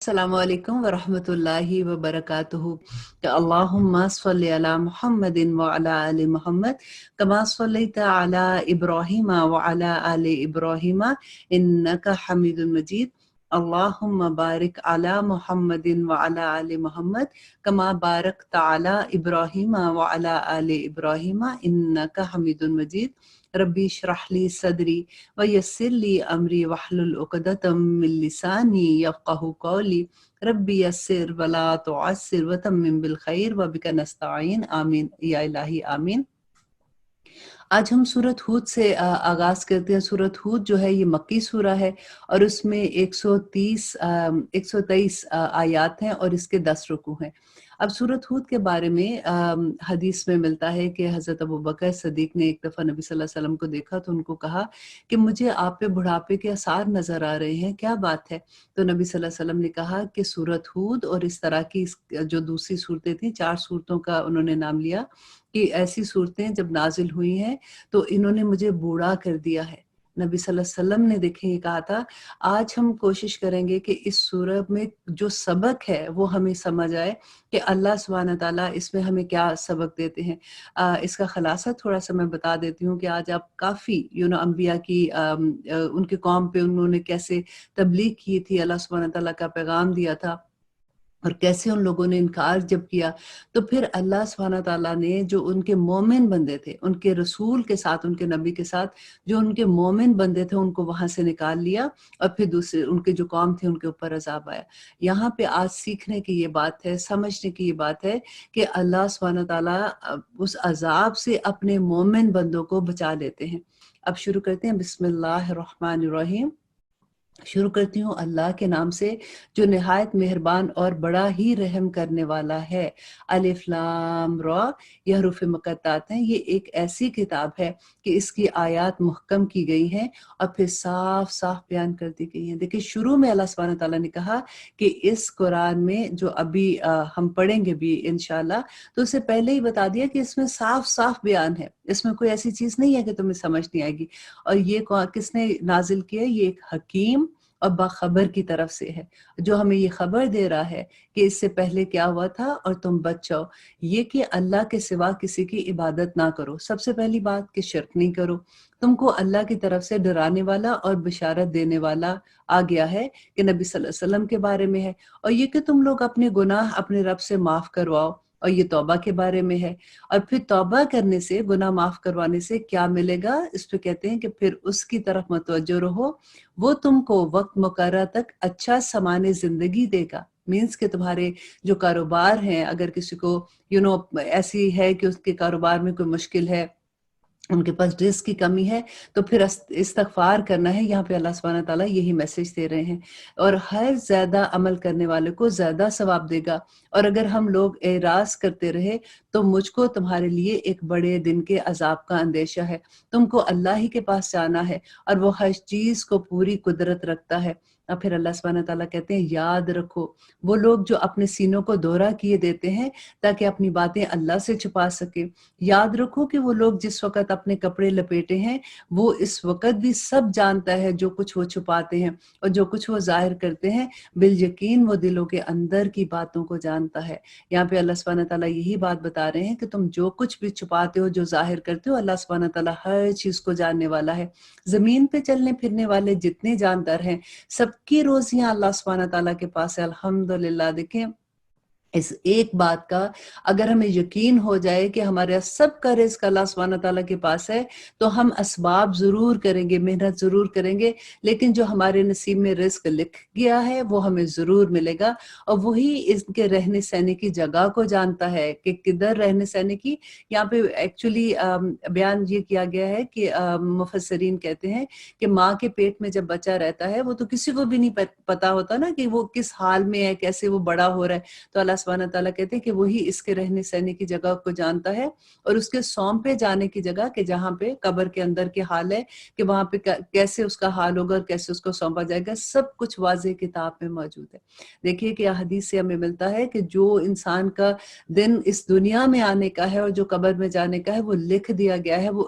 السلام علیکم ورحمۃ اللہ وبرکاتہ۔ اللہم صلی علی محمد وعلی آل محمد کما صلیت علی ابراہیم وعلی آل ابراہیم انک حمید مجید۔ اللہم بارک علی محمد وعلی آل محمد کما بارکت علی ابراہیم وعلی آل ابراہیم انک حمید مجید۔ ربی اشرح لی صدری ویسر لی امری واحلل عقدۃ من لسانی یفقہوا قولی ربی یسر ولا تعسر وتمم بالخیر وبک نستعین آمین یا الہی آمین۔ آج ہم سورۃ ہود سے آغاز کرتے ہیں۔ سورۃ ہود جو ہے یہ مکی سورہ ہے اور اس میں 123 آیات ہیں اور اس کے 10 رکوع ہیں۔ اب سورۃ ہود کے بارے میں حدیث میں ملتا ہے کہ حضرت ابوبکر صدیق نے ایک دفعہ نبی صلی اللہ علیہ وسلم کو دیکھا تو ان کو کہا کہ مجھے آپ پہ بڑھاپے کے آثار نظر آ رہے ہیں، کیا بات ہے؟ تو نبی صلی اللہ علیہ وسلم نے کہا کہ سورۃ ہود اور اس طرح کی جو دوسری صورتیں تھیں، 4 صورتوں کا انہوں نے نام لیا کہ ایسی صورتیں جب نازل ہوئی ہیں تو انہوں نے مجھے بوڑھا کر دیا ہے۔ نبی صلی اللہ علیہ وسلم نے دیکھیں یہ کہا تھا۔ آج ہم کوشش کریں گے کہ اس سورت میں جو سبق ہے وہ ہمیں سمجھ آئے کہ اللہ سبحانہ تعالیٰ اس میں ہمیں کیا سبق دیتے ہیں۔ اس کا خلاصہ تھوڑا سا میں بتا دیتی ہوں کہ آج آپ کافی انبیاء کی ان کے قوم پہ انہوں نے کیسے تبلیغ کی تھی، اللہ سبحانہ تعالیٰ کا پیغام دیا تھا اور کیسے ان لوگوں نے انکار جب کیا تو پھر اللہ سبحانہ تعالیٰ نے جو ان کے مومن بندے تھے، ان کے رسول کے ساتھ، ان کے نبی کے ساتھ جو ان کے مومن بندے تھے ان کو وہاں سے نکال لیا اور پھر دوسرے ان کے جو قوم تھے ان کے اوپر عذاب آیا۔ یہاں پہ آج سیکھنے کی یہ بات ہے، سمجھنے کی یہ بات ہے کہ اللہ سبحانہ تعالیٰ اس عذاب سے اپنے مومن بندوں کو بچا لیتے ہیں۔ اب شروع کرتے ہیں۔ بسم اللہ الرحمن الرحیم۔ شروع کرتی ہوں اللہ کے نام سے جو نہایت مہربان اور بڑا ہی رحم کرنے والا ہے۔ الف لام را، یہ حروف مقطعات ہیں۔ یہ ایک ایسی کتاب ہے کہ اس کی آیات محکم کی گئی ہیں اور پھر صاف صاف بیان کر دی گئی ہیں۔ دیکھیں شروع میں اللہ سبحانہ تعالیٰ نے کہا کہ اس قرآن میں جو ابھی ہم پڑھیں گے بھی انشاءاللہ، تو اسے پہلے ہی بتا دیا کہ اس میں صاف صاف بیان ہے، اس میں کوئی ایسی چیز نہیں ہے کہ تمہیں سمجھ نہیں آئے گی۔ اور یہ کس نے نازل کیا؟ یہ ایک حکیم اور باخبر کی طرف سے ہے جو ہمیں یہ خبر دے رہا ہے کہ اس سے پہلے کیا ہوا تھا اور تم بچ جاؤ۔ یہ کہ اللہ کے سوا کسی کی عبادت نہ کرو، سب سے پہلی بات کہ شرک نہیں کرو۔ تم کو اللہ کی طرف سے ڈرانے والا اور بشارت دینے والا آ گیا ہے کہ نبی صلی اللہ علیہ وسلم کے بارے میں ہے، اور یہ کہ تم لوگ اپنے گناہ اپنے رب سے معاف کرواؤ، اور یہ توبہ کے بارے میں ہے۔ اور پھر توبہ کرنے سے، گناہ معاف کروانے سے کیا ملے گا؟ اس پہ کہتے ہیں کہ پھر اس کی طرف متوجہ رہو، وہ تم کو وقت مقررہ تک اچھا سامان زندگی دے گا۔ مینس کہ تمہارے جو کاروبار ہیں، اگر کسی کو ایسی ہے کہ اس کے کاروبار میں کوئی مشکل ہے، ان کے پاس رزق کی کمی ہے، تو پھر استغفار کرنا ہے۔ یہاں پہ اللہ سبحانہ تعالیٰ یہی میسج دے رہے ہیں، اور ہر زیادہ عمل کرنے والے کو زیادہ ثواب دے گا، اور اگر ہم لوگ اعراض کرتے رہے تو مجھ کو تمہارے لیے ایک بڑے دن کے عذاب کا اندیشہ ہے۔ تم کو اللہ ہی کے پاس جانا ہے اور وہ ہر چیز کو پوری قدرت رکھتا ہے۔ اور پھر اللہ سبحانہ تعالیٰ کہتے ہیں یاد رکھو وہ لوگ جو اپنے سینوں کو دورہ کیے دیتے ہیں تاکہ اپنی باتیں اللہ سے چھپا سکے۔ یاد رکھو کہ وہ لوگ جس وقت اپنے کپڑے لپیٹے ہیں وہ اس وقت بھی سب جانتا ہے جو کچھ وہ چھپاتے ہیں اور جو کچھ وہ ظاہر کرتے ہیں، بالیقین وہ دلوں کے اندر کی باتوں کو جانتا ہے۔ یہاں پہ اللہ سبحانہ تعالیٰ یہی بات بتا رہے ہیں کہ تم جو کچھ بھی چھپاتے ہو، جو ظاہر کرتے ہو، اللہ سبحانہ تعالیٰ ہر چیز کو جاننے والا ہے۔ زمین پہ چلنے پھرنے والے جتنے جاندار ہیں سب کی روزیاں اللہ سبحانہ تعالیٰ کے پاس ہے۔ الحمدللہ۔ دیکھیں اس ایک بات کا اگر ہمیں یقین ہو جائے کہ ہمارا سب کا رزق اللہ سبحانہ تعالیٰ کے پاس ہے تو ہم اسباب ضرور کریں گے، محنت ضرور کریں گے، لیکن جو ہمارے نصیب میں رزق لکھ گیا ہے وہ ہمیں ضرور ملے گا۔ اور وہی اس کے رہنے سہنے کی جگہ کو جانتا ہے کہ کدھر رہنے سہنے کی۔ یہاں پہ ایکچولی بیان یہ کیا گیا ہے کہ مفسرین کہتے ہیں کہ ماں کے پیٹ میں جب بچہ رہتا ہے وہ تو کسی کو بھی نہیں پتا ہوتا نا کہ وہ کس حال میں ہے، کیسے وہ بڑا ہو رہا ہے۔ تو اللہ سبحانہ تعالیٰ کہتے ہیں کہ وہی اس کے رہنے سہنے کی جگہ کو جانتا ہے، اور اس کے سونپے جانے کی جگہ کہ جہاں پہ قبر کے اندر کے حال ہے کہ وہاں پہ کیسے اس کا حال ہوگا اور کیسے اس کو سونپا جائے گا، سب کچھ واضح کتاب میں موجود ہے۔ دیکھیے کہ حدیث سے ہمیں ملتا ہے کہ جو انسان کا دن اس دنیا میں آنے کا ہے اور جو قبر میں جانے کا ہے وہ لکھ دیا گیا ہے، وہ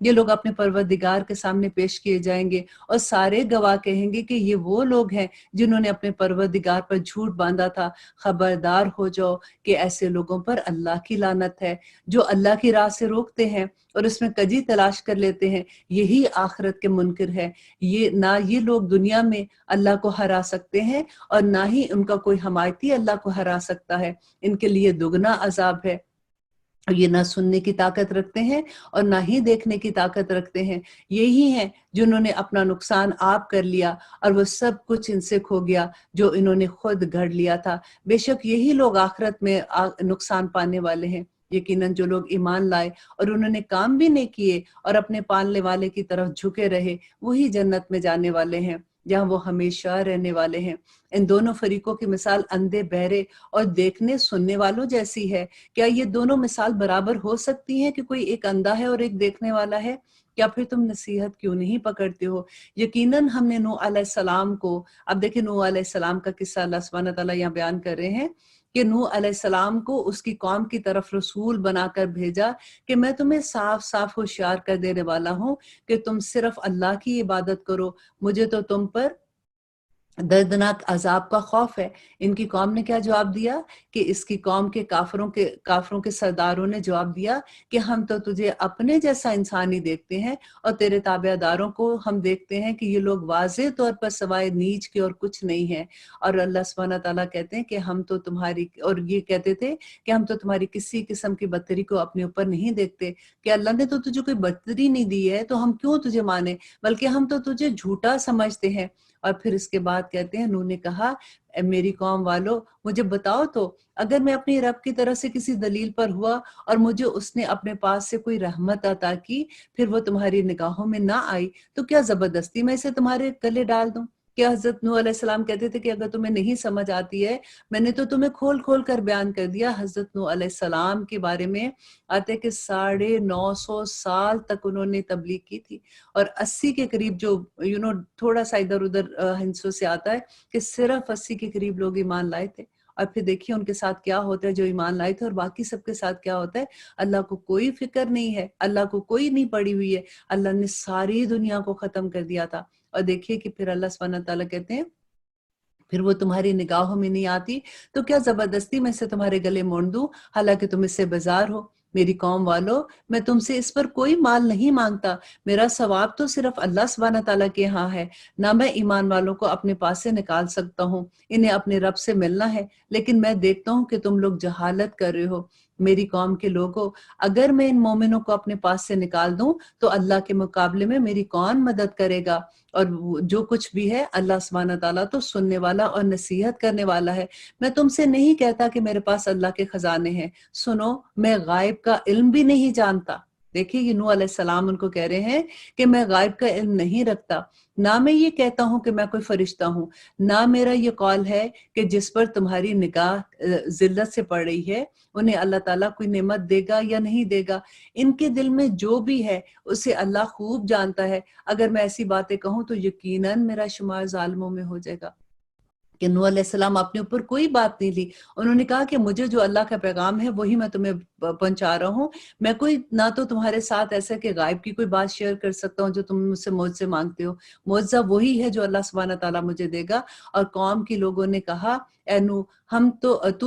یہ لوگ اپنے پروردگار کے سامنے پیش کیے جائیں گے اور سارے گواہ کہیں گے کہ یہ وہ لوگ ہیں جنہوں نے اپنے پروردگار پر جھوٹ باندھا تھا۔ خبردار ہو جاؤ کہ ایسے لوگوں پر اللہ کی لعنت ہے جو اللہ کی راہ سے روکتے ہیں اور اس میں کجی تلاش کر لیتے ہیں، یہی آخرت کے منکر ہے۔ نہ یہ لوگ دنیا میں اللہ کو ہرا سکتے ہیں اور نہ ہی ان کا کوئی حمایتی اللہ کو ہرا سکتا ہے، ان کے لیے دگنا عذاب ہے۔ یہ نہ سننے کی طاقت رکھتے ہیں اور نہ ہی دیکھنے کی طاقت رکھتے ہیں، یہی ہیں جنہوں نے اپنا نقصان آپ کر لیا اور وہ سب کچھ ان سے کھو گیا جو انہوں نے خود گھڑ لیا تھا۔ بے شک یہی لوگ آخرت میں نقصان پانے والے ہیں۔ یقیناً جو لوگ ایمان لائے اور انہوں نے کام بھی نہیں کیے اور اپنے پالنے والے کی طرف جھکے رہے، وہی جنت میں جانے والے ہیں جہاں وہ ہمیشہ رہنے والے ہیں۔ ان دونوں فریقوں کی مثال اندھے، بہرے اور دیکھنے سننے والوں جیسی ہے۔ کیا یہ دونوں مثال برابر ہو سکتی ہیں کہ کوئی ایک اندھا ہے اور ایک دیکھنے والا ہے؟ کیا پھر تم نصیحت کیوں نہیں پکڑتے ہو؟ یقیناً ہم نے نوح علیہ السلام کو، اب دیکھیں نوح علیہ السلام کا قصہ اللہ سبحانہ تعالیٰ یہاں بیان کر رہے ہیں کہ نوح علیہ السلام کو اس کی قوم کی طرف رسول بنا کر بھیجا کہ میں تمہیں صاف صاف ہوشیار کر دینے والا ہوں کہ تم صرف اللہ کی عبادت کرو، مجھے تو تم پر دردناک عذاب کا خوف ہے۔ ان کی قوم نے کیا جواب دیا کہ اس کی قوم کے کافروں کے سرداروں نے جواب دیا کہ ہم تو تجھے اپنے جیسا انسان ہی دیکھتے ہیں اور تیرے تابع داروں کو ہم دیکھتے ہیں کہ یہ لوگ واضح طور پر سوائے نیچ کے اور کچھ نہیں ہے۔ اور اللہ سبحانہ تعالیٰ کہتے ہیں کہ ہم تو تمہاری، اور یہ کہتے تھے کہ ہم تو تمہاری کسی قسم کی بدتری کو اپنے اوپر نہیں دیکھتے، کہ اللہ نے تو تجھے کوئی بدتری نہیں دی ہے تو ہم کیوں تجھے مانے، بلکہ ہم تو تجھے جھوٹا سمجھتے ہیں۔ اور پھر اس کے بعد کہتے ہیں نوح نے کہا اے میری قوم والو، مجھے بتاؤ تو اگر میں اپنی رب کی طرف سے کسی دلیل پر ہوا اور مجھے اس نے اپنے پاس سے کوئی رحمت عطا کی، پھر وہ تمہاری نگاہوں میں نہ آئی، تو کیا زبردستی میں اسے تمہارے گلے ڈال دوں؟ کیا حضرت نوح علیہ السلام کہتے تھے کہ اگر تمہیں نہیں سمجھ آتی ہے، میں نے تو تمہیں کھول کھول کر بیان کر دیا۔ حضرت نوح علیہ السلام کے بارے میں آتے کہ 950 سال تک انہوں نے تبلیغ کی تھی، اور 80 کے قریب جو تھوڑا سا ادھر ادھر ہندسوں سے آتا ہے کہ صرف 80 کے قریب لوگ ایمان لائے تھے۔ اور پھر دیکھیے ان کے ساتھ کیا ہوتا ہے جو ایمان لائے تھے، اور باقی سب کے ساتھ کیا ہوتا ہے۔ اللہ کو کوئی فکر نہیں ہے، اللہ کو کوئی نہیں پڑی ہوئی ہے، اللہ نے ساری دنیا کو ختم کر دیا تھا۔ اور دیکھیے کہ پھر اللہ سبحانہ تعالیٰ کہتے ہیں پھر وہ تمہاری نگاہوں میں نہیں آتی، تو کیا زبردستی میں سے تمہارے گلے موڑ دوں، حالانکہ تم اس سے بیزار ہو۔ میری قوم والو، میں تم سے اس پر کوئی مال نہیں مانگتا، میرا ثواب تو صرف اللہ سبحانہ تعالیٰ کے ہاں ہے، نہ میں ایمان والوں کو اپنے پاس سے نکال سکتا ہوں، انہیں اپنے رب سے ملنا ہے، لیکن میں دیکھتا ہوں کہ تم لوگ جہالت کر رہے ہو۔ میری قوم کے لوگوں، اگر میں ان مومنوں کو اپنے پاس سے نکال دوں تو اللہ کے مقابلے میں میری کون مدد کرے گا؟ اور جو کچھ بھی ہے اللہ سبحانہ تعالیٰ تو سننے والا اور نصیحت کرنے والا ہے۔ میں تم سے نہیں کہتا کہ میرے پاس اللہ کے خزانے ہیں، سنو میں غائب کا علم بھی نہیں جانتا۔ دیکھیے یہ نوح علیہ السلام ان کو کہہ رہے ہیں کہ میں غائب کا علم نہیں رکھتا، نہ میں یہ کہتا ہوں کہ میں کوئی فرشتہ ہوں، نہ میرا یہ قول ہے کہ جس پر تمہاری نگاہ ذلت سے پڑ رہی ہے انہیں اللہ تعالیٰ کوئی نعمت دے گا یا نہیں دے گا۔ ان کے دل میں جو بھی ہے اسے اللہ خوب جانتا ہے۔ اگر میں ایسی باتیں کہوں تو یقیناً میرا شمار ظالموں میں ہو جائے گا۔ کہ نوح علیہ السلام اپنے اوپر کوئی بات نہیں لی، انہوں نے کہا کہ مجھے جو اللہ کا پیغام ہے وہی میں تمہیں پہنچا رہا ہوں، میں کوئی نہ تو تمہارے ساتھ ایسا کہ غائب کی کوئی بات شیئر کر سکتا ہوں جو تم مجھ سے معجزے مانگتے ہو، معجزہ وہی ہے جو اللہ سبحانہ تعالیٰ مجھے دے گا۔ اور قوم کے لوگوں نے کہا اے نوح،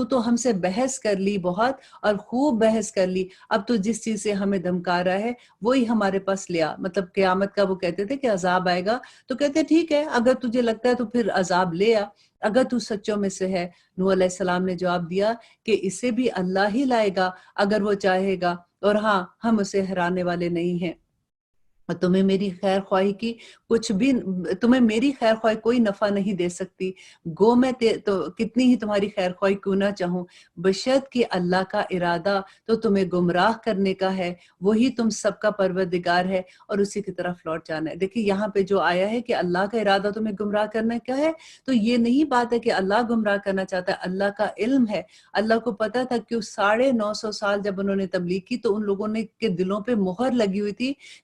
تو ہم سے بحث کر لی بہت اور خوب بحث کر لی، اب تو جس چیز سے ہمیں دھمکا رہا ہے وہی ہمارے پاس لیا، مطلب قیامت کا وہ کہتے تھے کہ عذاب آئے گا، تو کہتے ٹھیک ہے اگر تجھے لگتا ہے تو پھر عذاب لے آ، اگر تو سچوں میں سے ہے۔ نوح علیہ السلام نے جواب دیا کہ اسے بھی اللہ ہی لائے گا اگر وہ چاہے گا، اور ہاں ہم اسے ہرانے والے نہیں ہیں۔ اور تمہیں میری خیر خواہی کی تمہیں میری خیر خواہی کوئی نفع نہیں دے سکتی، گو میں تو کتنی ہی تمہاری خیر خواہی کیوں نہ چاہوں، بشرط کہ اللہ کا ارادہ تو تمہیں گمراہ کرنے کا ہے، وہی تم سب کا پروردگار ہے اور اسی کی طرف لوٹ جانا ہے۔ دیکھیں یہاں پہ جو آیا ہے کہ اللہ کا ارادہ تمہیں گمراہ کرنے کا ہے، تو یہ نہیں بات ہے کہ اللہ گمراہ کرنا چاہتا ہے، اللہ کا علم ہے۔ اللہ کو پتا تھا کہ 950 سال جب انہوں نے تبلیغ کی تو ان لوگوں نے کے دلوں پہ مہر لگی ہوئی تھی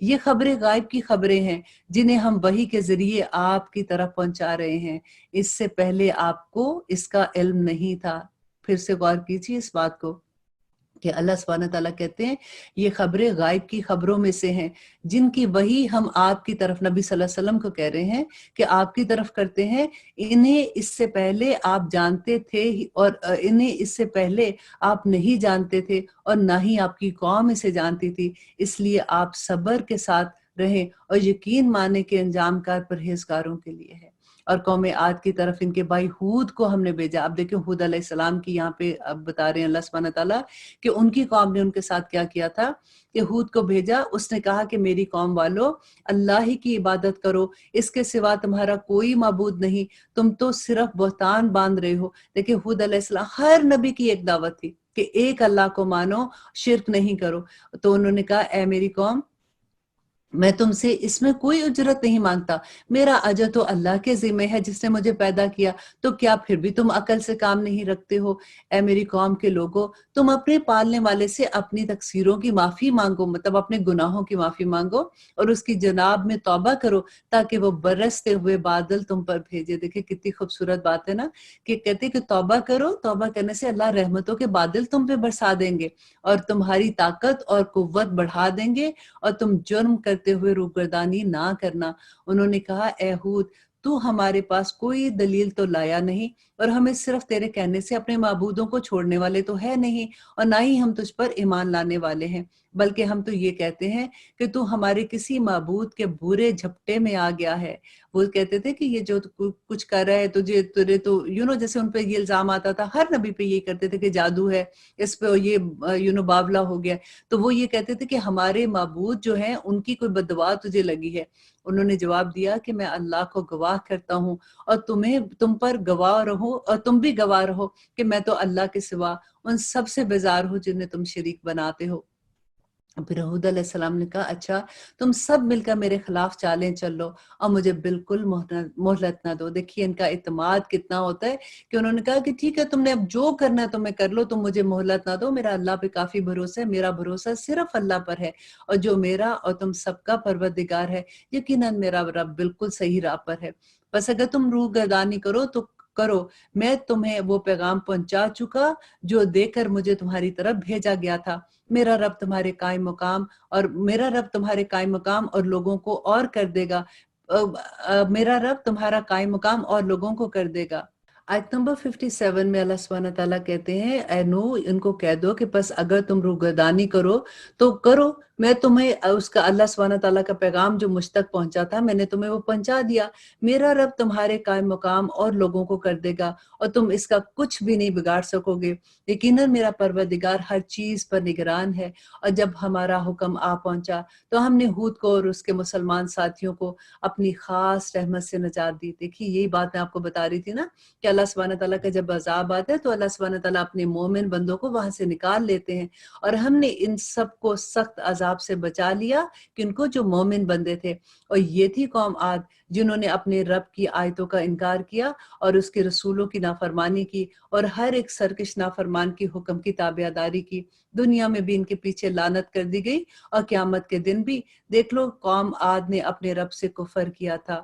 یہ خبریں غائب کی خبریں ہیں جنہیں ہم وحی کے ذریعے آپ کی طرف پہنچا رہے ہیں، اس سے پہلے آپ کو اس کا علم نہیں تھا۔ پھر سے غور کیجیے اس بات کو کہ اللہ سبحانہ تعالیٰ کہتے ہیں یہ خبریں غائب کی خبروں میں سے ہیں جن کی وحی ہم آپ کی طرف نبی صلی اللہ علیہ وسلم کو کہہ رہے ہیں کہ آپ کی طرف کرتے ہیں، انہیں اس سے پہلے آپ جانتے تھے اور انہیں اس سے پہلے آپ نہیں جانتے تھے اور نہ ہی آپ کی قوم اسے جانتی تھی، اس لیے آپ صبر کے ساتھ رہیں اور یقین مانے کہ انجام کار پرہیزگاروں کے لیے ہے۔ اور قوم عاد کی طرف ان کے بھائی ہود کو ہم نے بھیجا۔ اب دیکھیں ہود علیہ السلام کی یہاں پہ اب بتا رہے ہیں اللہ سبحانہ تعالیٰ کہ ان کی قوم نے ان کے ساتھ کیا کیا تھا کہ ہود کو بھیجا، اس نے کہا کہ میری قوم والو اللہ ہی کی عبادت کرو، اس کے سوا تمہارا کوئی معبود نہیں، تم تو صرف بہتان باندھ رہے ہو۔ دیکھیں ہود علیہ السلام ہر نبی کی ایک دعوت تھی کہ ایک اللہ کو مانو، شرک نہیں کرو۔ تو انہوں نے کہا اے میری قوم میں تم سے اس میں کوئی اجرت نہیں مانگتا، میرا اجر تو اللہ کے ذمہ ہے جس نے مجھے پیدا کیا، تو کیا پھر بھی تم عقل سے کام نہیں رکھتے ہو؟ اے میری قوم کے لوگوں، تم اپنے پالنے والے سے اپنی تقصیروں کی معافی مانگو، مطلب اپنے گناہوں کی معافی مانگو اور اس کی جناب میں توبہ کرو تاکہ وہ برستے ہوئے بادل تم پر بھیجے۔ دیکھیں کتنی خوبصورت بات ہے نا، کہ کہتے کہ توبہ کرو، توبہ کرنے سے اللہ رحمتوں کے بادل تم پہ برسا دیں گے اور تمہاری طاقت اور قوت بڑھا دیں گے اور تم جرم کرتے ہوئے روگردانی نہ کرنا۔ انہوں نے کہا اے ہود تو ہمارے پاس کوئی دلیل تو لایا نہیں اور ہمیں صرف تیرے کہنے سے اپنے معبودوں کو چھوڑنے والے تو ہے نہیں اور نہ ہی ہم تجھ پر ایمان لانے والے ہیں، بلکہ ہم تو یہ کہتے ہیں کہ تو ہمارے کسی معبود کے برے جھپٹے میں آ گیا ہے۔ وہ کہتے تھے کہ یہ جو کچھ کر رہا ہے تجھے تیرے تو جیسے ان پہ یہ الزام آتا تھا، ہر نبی پہ یہ کرتے تھے کہ جادو ہے اس پہ، یہ باولا ہو گیا، تو وہ یہ کہتے تھے کہ ہمارے معبود جو ہیں ان کی کوئی بددعا تجھے لگی ہے۔ انہوں نے جواب دیا کہ میں اللہ کو گواہ کرتا ہوں اور تم پر گواہ رہو اور تم بھی گواہ رہو کہ میں تو اللہ کے سوا ان سب سے بیزار ہوں جنہیں تم شریک بناتے ہو۔ پھر ہود علیہ السلام نے کہا اچھا تم سب مل کر میرے خلاف چالیں چل لو اور مجھے بالکل مہلت نہ دو۔ دیکھیے ان کا اعتماد کتنا ہوتا ہے کہ انہوں نے کہا کہ ٹھیک ہے تم نے اب جو کرنا ہے تمہیں کر لو، تم مجھے مہلت نہ دو، میرا اللہ پہ کافی بھروسہ ہے، میرا بھروسہ صرف اللہ پر ہے اور جو میرا اور تم سب کا پروردگار ہے، یقیناً میرا رب بالکل صحیح راہ پر ہے۔ بس اگر تم روح گردانی کرو تو کرو، میں تمہیں وہ پیغام پہنچا چکا جو دے کر مجھے تمہاری طرف بھیجا گیا تھا۔ میرا رب تمہارے قائم مقام اور لوگوں کو اور کر دے گا، میرا رب تمہارا قائم مقام اور لوگوں کو کر دے گا۔ آیت نمبر 57 میں اللہ سبحانہ تعالیٰ کہتے ہیں اے نوح ان کو کہہ دو کہ پس اگر تم روگردانی کرو تو کرو، میں تمہیں اس کا اللہ سبحانہ تعالیٰ کا پیغام جو مجھ تک پہنچا تھا میں نے تمہیں وہ پہنچا دیا، میرا رب تمہارے قائم مقام اور لوگوں کو کر دے گا اور تم اس کا کچھ بھی نہیں بگاڑ سکو گے، یقیناً میرا پروردگار ہر چیز پر نگران ہے۔ اور جب ہمارا حکم آ پہنچا تو ہم نے ہود کو اور اس کے مسلمان ساتھیوں کو اپنی خاص رحمت سے نجات دی۔ دیکھیے یہی بات میں آپ کو بتا رہی تھی نا کہ اللہ سبحانہ تعالیٰ کا جب عذاب آتا ہے تو اللہ سبحانہ تعالیٰ اپنے مومن بندوں کو وہاں سے نکال لیتے ہیں، اور ہم نے ان سب کو سخت عذاب سے بچا لیا کہ ان کو جو مومن بندے تھے، اور یہ تھی قوم عاد جنہوں نے اپنے رب کی آیتوں کا انکار کیا اور اس کے رسولوں کی نافرمانی کی اور ہر ایک سرکش نافرمان کی حکم کی تابعداری کی۔ دنیا میں بھی ان کے پیچھے لعنت کر دی گئی اور قیامت کے دن بھی دیکھ لو قوم عاد نے اپنے رب سے کفر کیا تھا۔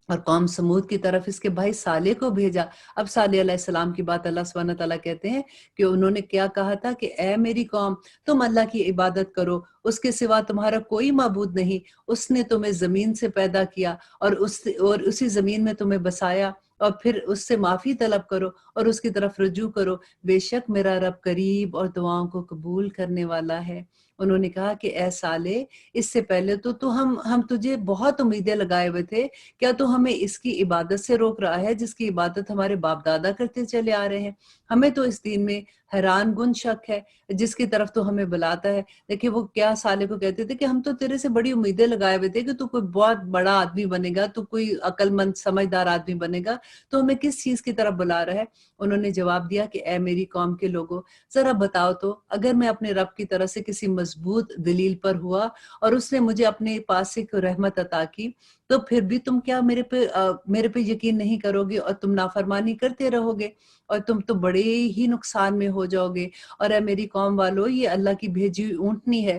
اور قوم سمود کی طرف اس کے بھائی صالح کو بھیجا۔ اب صالح علیہ السلام کی بات اللہ سبحانہ تعالیٰ کہتے ہیں کہ انہوں نے کیا کہا تھا کہ اے میری قوم تم اللہ کی عبادت کرو، اس کے سوا تمہارا کوئی معبود نہیں، اس نے تمہیں زمین سے پیدا کیا اور اسی زمین میں تمہیں بسایا، اور پھر اس سے معافی طلب کرو اور اس کی طرف رجوع کرو، بے شک میرا رب قریب اور دعاؤں کو قبول کرنے والا ہے۔ انہوں نے کہا کہ اے صالح اس سے پہلے تو ہم تجھے بہت امیدیں لگائے ہوئے تھے، کیا تو ہمیں اس کی عبادت سے روک رہا ہے جس کی عبادت ہمارے باپ دادا کرتے چلے آ رہے ہیں؟ ہمیں تو اس دین میں حیران کن شک ہے جس کی طرف تو ہمیں بلاتا ہے۔ دیکھیں وہ کیا صالح کو کہتے تھے کہ ہم تو تیرے سے بڑی امیدیں لگائے ہوئے تھے کہ تو کوئی بہت بڑا آدمی بنے گا، تو کوئی عقل مند سمجھدار آدمی بنے گا، تو ہمیں کس چیز کی طرف بلا رہا ہے؟ انہوں نے جواب دیا کہ اے میری قوم کے لوگوں ذرا بتاؤ تو، اگر میں اپنے رب کی طرف سے کسی مضبوط دلیل پر ہوا اور اس نے مجھے اپنے پاس سے کوئی رحمت عطا کی، تو پھر بھی تم کیا میرے پہ یقین نہیں کرو گے اور تم نافرمانی کرتے رہو گے اور تم تو بڑے ہی نقصان میں ہو جاؤ گے۔ اور اے میری قوم والو یہ اللہ کی بھیجی ہوئی اونٹنی ہے،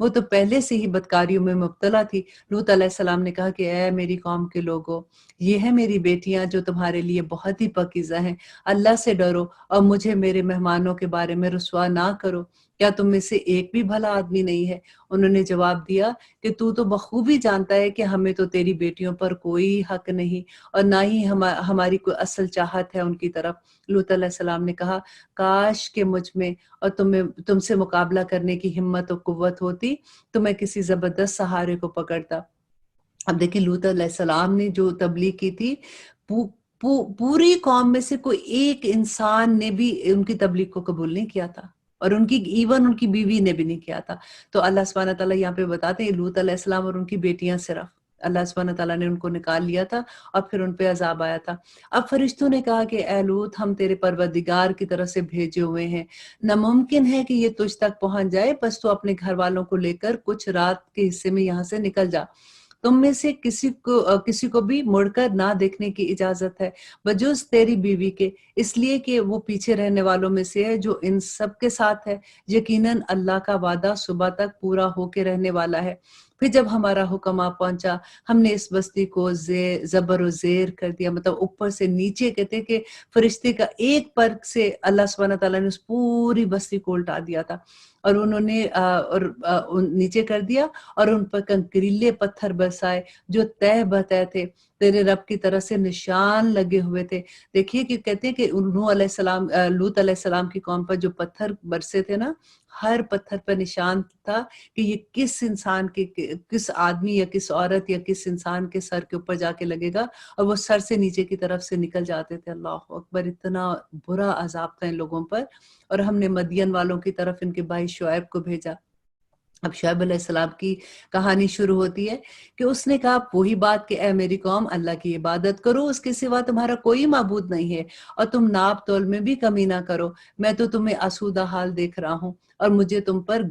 وہ تو پہلے سے ہی بدکاریوں میں مبتلا تھی۔ لوط علیہ السلام نے کہا کہ اے میری قوم کے لوگوں، یہ ہیں میری بیٹیاں جو تمہارے لیے بہت ہی پاکیزہ ہیں، اللہ سے ڈرو اور مجھے میرے مہمانوں کے بارے میں رسوا نہ کرو، کیا تم میں سے ایک بھی بھلا آدمی نہیں ہے؟ انہوں نے جواب دیا کہ تو بخوبی جانتا ہے کہ ہمیں تو تیری بیٹیوں پر کوئی حق نہیں اور نہ ہی ہماری کوئی اصل چاہت ہے ان کی طرف۔ لوط علیہ السلام نے کہا کاش کہ مجھ میں اور تم سے مقابلہ کرنے کی ہمت و قوت ہوتی تو میں کسی زبردست سہارے کو پکڑتا۔ اب دیکھیں لوط علیہ السلام نے جو تبلیغ کی تھی، پوری قوم میں سے کوئی ایک انسان نے بھی ان کی تبلیغ کو قبول نہیں کیا تھا، اور ان کی بیوی نے بھی نہیں کیا تھا۔ تو اللہ سبحانہ تعالیٰ یہاں پہ بتاتے ہیں لوط علیہ السلام اور ان کی بیٹیاں صرف اللہ سبحانہ تعالیٰ نے ان کو نکال لیا تھا اور پھر ان پہ عذاب آیا تھا۔ اب فرشتوں نے کہا کہ اے لوط، ہم تیرے پروردگار کی طرف سے بھیجے ہوئے ہیں، ناممکن ہے کہ یہ تجھ تک پہنچ جائے، بس تو اپنے گھر والوں کو لے کر کچھ رات کے حصے میں یہاں سے نکل جا، تم میں سے کسی کو بھی مڑ کر نہ دیکھنے کی اجازت ہے بجز تیری بیوی کے، اس لیے کہ وہ پیچھے رہنے والوں میں سے ہے جو ان سب کے ساتھ ہے، یقیناً اللہ کا وعدہ صبح تک پورا ہو کے رہنے والا ہے۔ پھر جب ہمارا حکم آ پہنچا، ہم نے اس بستی کو زبر و زیر کر دیا، مطلب اوپر سے نیچے، کہتے ہیں کہ فرشتے کا ایک پر سے اللہ سبحانہ تعالیٰ نے اس پوری بستی کو الٹا دیا تھا، اور انہوں نے نیچے کر دیا اور ان پر کنکریلے پتھر برسائے جو تہ بتہ تھے، تیرے رب کی طرف سے نشان لگے ہوئے تھے۔ دیکھیے کہ کہتے ہیں کہ لوط علیہ السلام کی قوم پر جو پتھر برسے تھے نا، ہر پتھر پر نشان تھا کہ یہ کس انسان کے، کس آدمی یا کس عورت یا کس انسان کے سر کے اوپر جا کے لگے گا، اور وہ سر سے نیچے کی طرف سے نکل جاتے تھے۔ اللہ اکبر، اتنا برا عذاب تھا ان لوگوں پر۔ اور ہم نے مدین والوں کی طرف ان کے بھائی شعیب کو بھیجا۔ اب شعیب علیہ السلام کی کہانی شروع ہوتی ہے کہ اس نے کہا وہی بات کہ اے میری قوم، اللہ کی عبادت کرو، اس کے سوا تمہارا کوئی معبود نہیں ہے، اور تم ناپ تول میں بھی کمی نہ کرو، میں تو تمہیں آسودہ حال دیکھ رہا ہوں، اور مجھے تم پر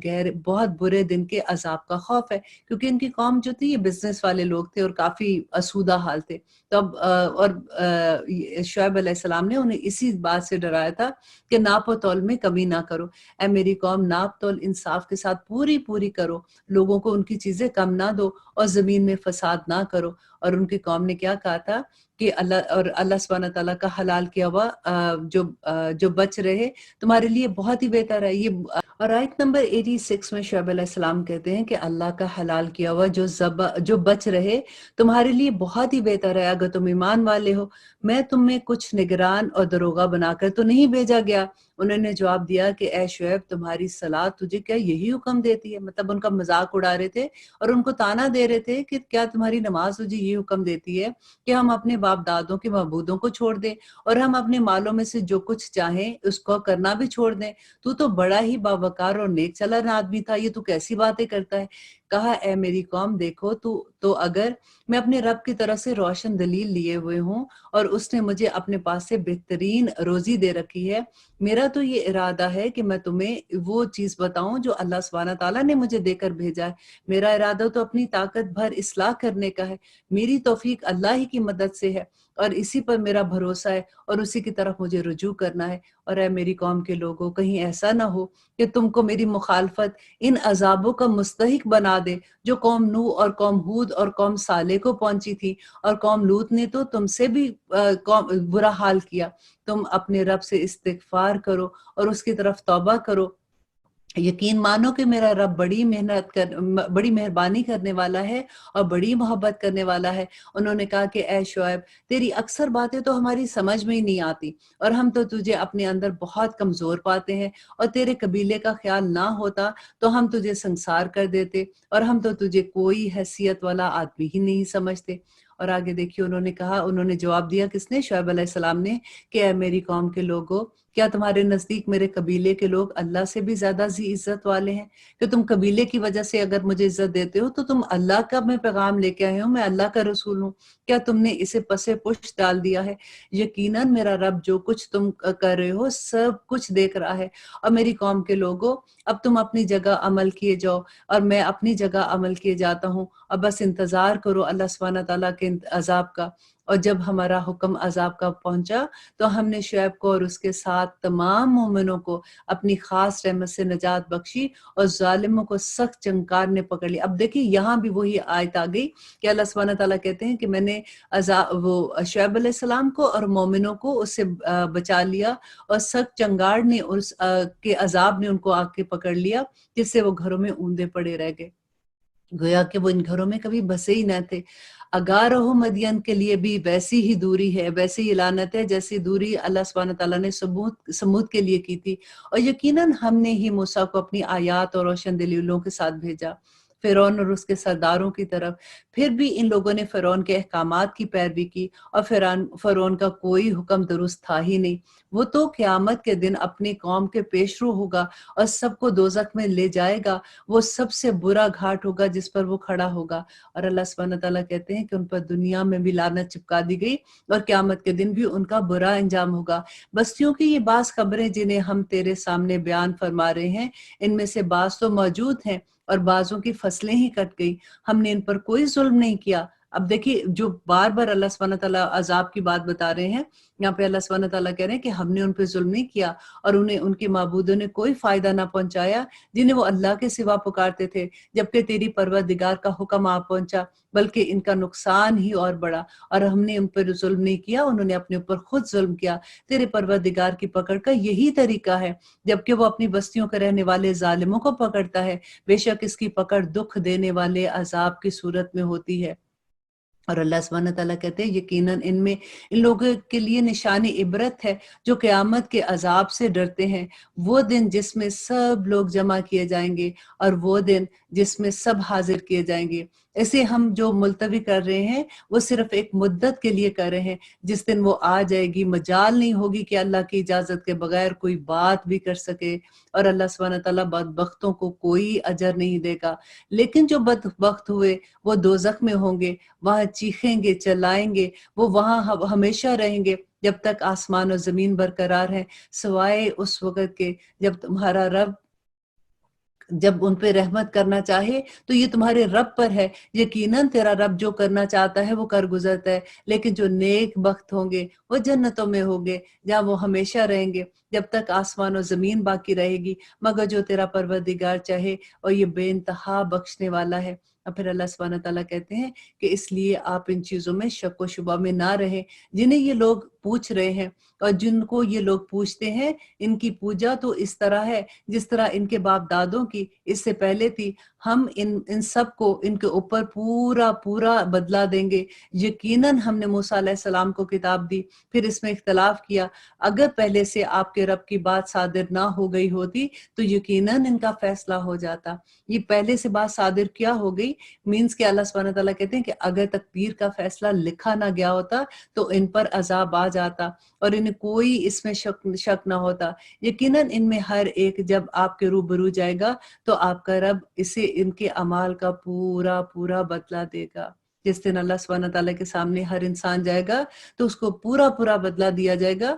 بہت برے دن کے عذاب کا خوف ہے، کیونکہ ان کی قوم جو تھی یہ بزنس والے لوگ تھے اور کافی آسودہ حال تھے۔ تو شعیب علیہ السلام نے انہیں اسی بات سے ڈرایا تھا کہ ناپ و تول میں کمی نہ کرو، اے میری قوم ناپ تول انصاف کے ساتھ پوری کرو، لوگوں کو ان کی چیزیں کم نہ دو اور زمین میں فساد نہ کرو۔ اور ان کی قوم نے کیا کہا تھا کہ اللہ سبحانہ تعالیٰ کا حلال کیا ہوا جو بچ رہے تمہارے لیے بہت ہی بہتر ہے۔ یہ اور آیت نمبر 86 میں شعیب علیہ السلام کہتے ہیں کہ اللہ کا حلال کیا ہوا جو بچ رہے تمہارے لیے بہت ہی بہتر ہے اگر تم ایمان والے ہو، میں تم میں کچھ نگران اور دروغہ بنا کر تو نہیں بھیجا گیا۔ انہوں نے جواب دیا کہ اے شعیب، تمہاری صلاح تجھے کیا یہی حکم دیتی ہے؟ مطلب ان کا مذاق اڑا رہے تھے اور ان کو تانا دے رہے تھے کہ کیا تمہاری نماز تجھے یہ حکم دیتی ہے کہ ہم اپنے باپ دادوں کے معبودوں کو چھوڑ دیں اور ہم اپنے مالوں میں سے جو کچھ چاہیں اس کو کرنا بھی چھوڑ دیں؟ تو بڑا ہی باوقار اور نیک چلن آدمی تھا، یہ تو کیسی باتیں کرتا ہے؟ کہا اے میری قوم، دیکھو تو اگر میں اپنے رب کی طرف سے روشن دلیل لیے ہوئے ہوں اور اس نے مجھے اپنے پاس سے بہترین روزی دے رکھی ہے، میرا تو یہ ارادہ ہے کہ میں تمہیں وہ چیز بتاؤں جو اللہ سبحانہ تعالیٰ نے مجھے دے کر بھیجا ہے۔ میرا ارادہ تو اپنی طاقت بھر اصلاح کرنے کا ہے، میری توفیق اللہ ہی کی مدد سے ہے اور اسی پر میرا بھروسہ ہے اور اسی کی طرف مجھے رجوع کرنا ہے۔ اور اے میری قوم کے لوگوں، کہیں ایسا نہ ہو کہ تم کو میری مخالفت ان عذابوں کا مستحق بنا دے جو قوم نوح اور قوم ہود اور قوم صالح کو پہنچی تھی، اور قوم لوط نے تو تم سے بھی برا حال کیا۔ تم اپنے رب سے استغفار کرو اور اس کی طرف توبہ کرو، یقین مانو کہ میرا رب بڑی مہربانی کرنے والا ہے اور بڑی محبت کرنے والا ہے۔ انہوں نے کہا کہ اے شعیب، تیری اکثر باتیں تو ہماری سمجھ میں ہی نہیں آتی اور ہم تو تجھے اپنے اندر بہت کمزور پاتے ہیں، اور تیرے قبیلے کا خیال نہ ہوتا تو ہم تجھے سنسار کر دیتے، اور ہم تو تجھے کوئی حیثیت والا آدمی ہی نہیں سمجھتے۔ اور آگے دیکھیے انہوں نے جواب دیا، کس نے؟ شعیب علیہ السلام نے، کہ اے میری قوم کے لوگوں، کیا تمہارے نزدیک میرے قبیلے کے لوگ اللہ سے بھی زیادہ ذی عزت والے ہیں کہ تم قبیلے کی وجہ سے اگر مجھے عزت دیتے ہو تو تم اللہ کا میں پیغام لے کے آئے ہو، میں اللہ کا رسول ہوں، کیا تم نے اسے پسے پشت ڈال دیا ہے؟ یقیناً میرا رب جو کچھ تم کر رہے ہو سب کچھ دیکھ رہا ہے۔ اور میری قوم کے لوگوں، اب تم اپنی جگہ عمل کیے جاؤ اور میں اپنی جگہ عمل کیے جاتا ہوں، اور بس انتظار کرو اللہ سبحانہ تعالیٰ کے عذاب کا۔ اور جب ہمارا حکم عذاب کا پہنچا تو ہم نے شعیب کو اور اس کے ساتھ تمام مومنوں کو اپنی خاص رحمت سے نجات بخشی اور ظالموں کو سخت چنکار نے پکڑ لی۔ اب دیکھیے یہاں بھی وہی آیت آ گئی کہ اللہ سبحانہ تعالیٰ کہتے ہیں کہ میں نے وہ شعیب علیہ السلام کو اور مومنوں کو اس سے بچا لیا، اور سخت چنگاڑ نے اس کے عذاب نے ان کو آ کے پکڑ لیا، جس سے وہ گھروں میں اوندے پڑے رہ گئے، گویا کہ وہ ان گھروں میں کبھی بسے ہی نہ تھے۔ اگارہو مدین کے لیے بھی ویسی ہی دوری ہے، ویسی ہی لعنت ہے جیسی دوری اللہ سبحانہ تعالیٰ نے سمود کے لیے کی تھی۔ اور یقیناً ہم نے ہی موسیٰ کو اپنی آیات اور روشن دلیلوں کے ساتھ بھیجا فرعون اور اس کے سرداروں کی طرف، پھر بھی ان لوگوں نے فرعون کے احکامات کی پیروی کی، اور فرعون کا کوئی حکم درست تھا ہی نہیں۔ وہ تو قیامت کے دن اپنی قوم کے پیش رو ہوگا اور سب کو دوزخ میں لے جائے گا، وہ سب سے برا گھاٹ ہوگا جس پر وہ کھڑا ہوگا۔ اور اللہ سبحانہ تعالیٰ کہتے ہیں کہ ان پر دنیا میں بھی لعنت چپکا دی گئی، اور قیامت کے دن بھی ان کا برا انجام ہوگا۔ بستیوں کی یہ بعض خبریں جنہیں ہم تیرے سامنے بیان فرما رہے ہیں، ان میں سے بعض تو موجود ہیں اور بعضوں کی فصلیں ہی کٹ گئی، ہم نے ان پر کوئی ظلم نہیں کیا۔ اب دیکھیے جو بار بار اللہ سبحانہ تعالیٰ عذاب کی بات بتا رہے ہیں، یہاں پہ اللہ سبحانہ تعالیٰ کہہ رہے ہیں کہ ہم نے ان پہ ظلم نہیں کیا، اور انہیں ان کے معبودوں نے کوئی فائدہ نہ پہنچایا جنہیں وہ اللہ کے سوا پکارتے تھے، جبکہ تیری پروردگار کا حکم آ پہنچا، بلکہ ان کا نقصان ہی اور بڑا۔ اور ہم نے ان پر ظلم نہیں کیا، انہوں نے اپنے اوپر خود ظلم کیا۔ تیرے پروردگار کی پکڑ کا یہی طریقہ ہے، جبکہ وہ اپنی بستیوں کے رہنے والے ظالموں کو پکڑتا ہے، بے شک اس کی پکڑ دکھ دینے والے عذاب کی صورت میں ہوتی ہے۔ اور اللہ سبحانہ تعالیٰ کہتے ہیں یقیناً ان لوگوں کے لیے نشانی عبرت ہے جو قیامت کے عذاب سے ڈرتے ہیں، وہ دن جس میں سب لوگ جمع کیے جائیں گے، اور وہ دن جس میں سب حاضر کیے جائیں گے۔ اسے ہم جو ملتوی کر رہے ہیں وہ صرف ایک مدت کے لیے کر رہے ہیں، جس دن وہ آ جائے گی مجال نہیں ہوگی کہ اللہ کی اجازت کے بغیر کوئی بات بھی کر سکے، اور اللہ سبحانہ تعالیٰ بدبختوں کو کوئی اجر نہیں دے گا۔ لیکن جو بدبخت ہوئے وہ دوزخ میں ہوں گے، وہاں چیخیں گے، چلائیں گے، وہ وہاں ہمیشہ رہیں گے جب تک آسمان اور زمین برقرار ہیں، سوائے اس وقت کے جب تمہارا رب جب ان پہ رحمت کرنا چاہے تو یہ تمہارے رب پر ہے۔ یقیناً تیرا رب جو کرنا چاہتا ہے وہ کر گزرتا ہے، لیکن جو نیک بخت ہوں گے وہ جنتوں میں ہوں گے، جہاں وہ ہمیشہ رہیں گے جب تک آسمان و زمین باقی رہے گی، مگر جو تیرا پروردگار چاہے، اور یہ بے انتہا بخشنے والا ہے۔ اور پھر اللہ سبحانہ تعالیٰ کہتے ہیں کہ اس لیے آپ ان چیزوں میں شک و شبہ میں نہ رہیں جنہیں یہ لوگ پوچھ رہے ہیں، اور جن کو یہ لوگ پوچھتے ہیں ان کی پوجا تو اس طرح ہے جس طرح ان کے باپ دادوں کی اس سے پہلے تھی۔ ہم ان سب کو ان کے اوپر پورا پورا بدلہ دیں گے۔ یقیناً ہم نے موسیٰ علیہ السلام کو کتاب دی، پھر اس میں اختلاف کیا، اگر پہلے سے آپ کے رب کی بات صادر نہ ہو گئی ہوتی تو یقیناً ان کا فیصلہ ہو جاتا۔ یہ پہلے سے بات صادر کیا ہو گئی مینز کہ اللہ سبحانہ تعالیٰ کہتے ہیں کہ اگر تقدیر کا فیصلہ لکھا نہ گیا ہوتا تو ان پر عذاب آ جاتا، اور انہیں کوئی اس میں شک نہ ہوتا۔ یقیناً ان میں ہر ایک جب آپ کے روبرو جائے گا تو آپ کا رب اسے ان کے اعمال کا پورا پورا بدلہ دے گا۔ جس دن اللہ سبحانہ تعالیٰ کے سامنے ہر انسان جائے گا تو اس کو پورا پورا بدلہ دیا جائے گا۔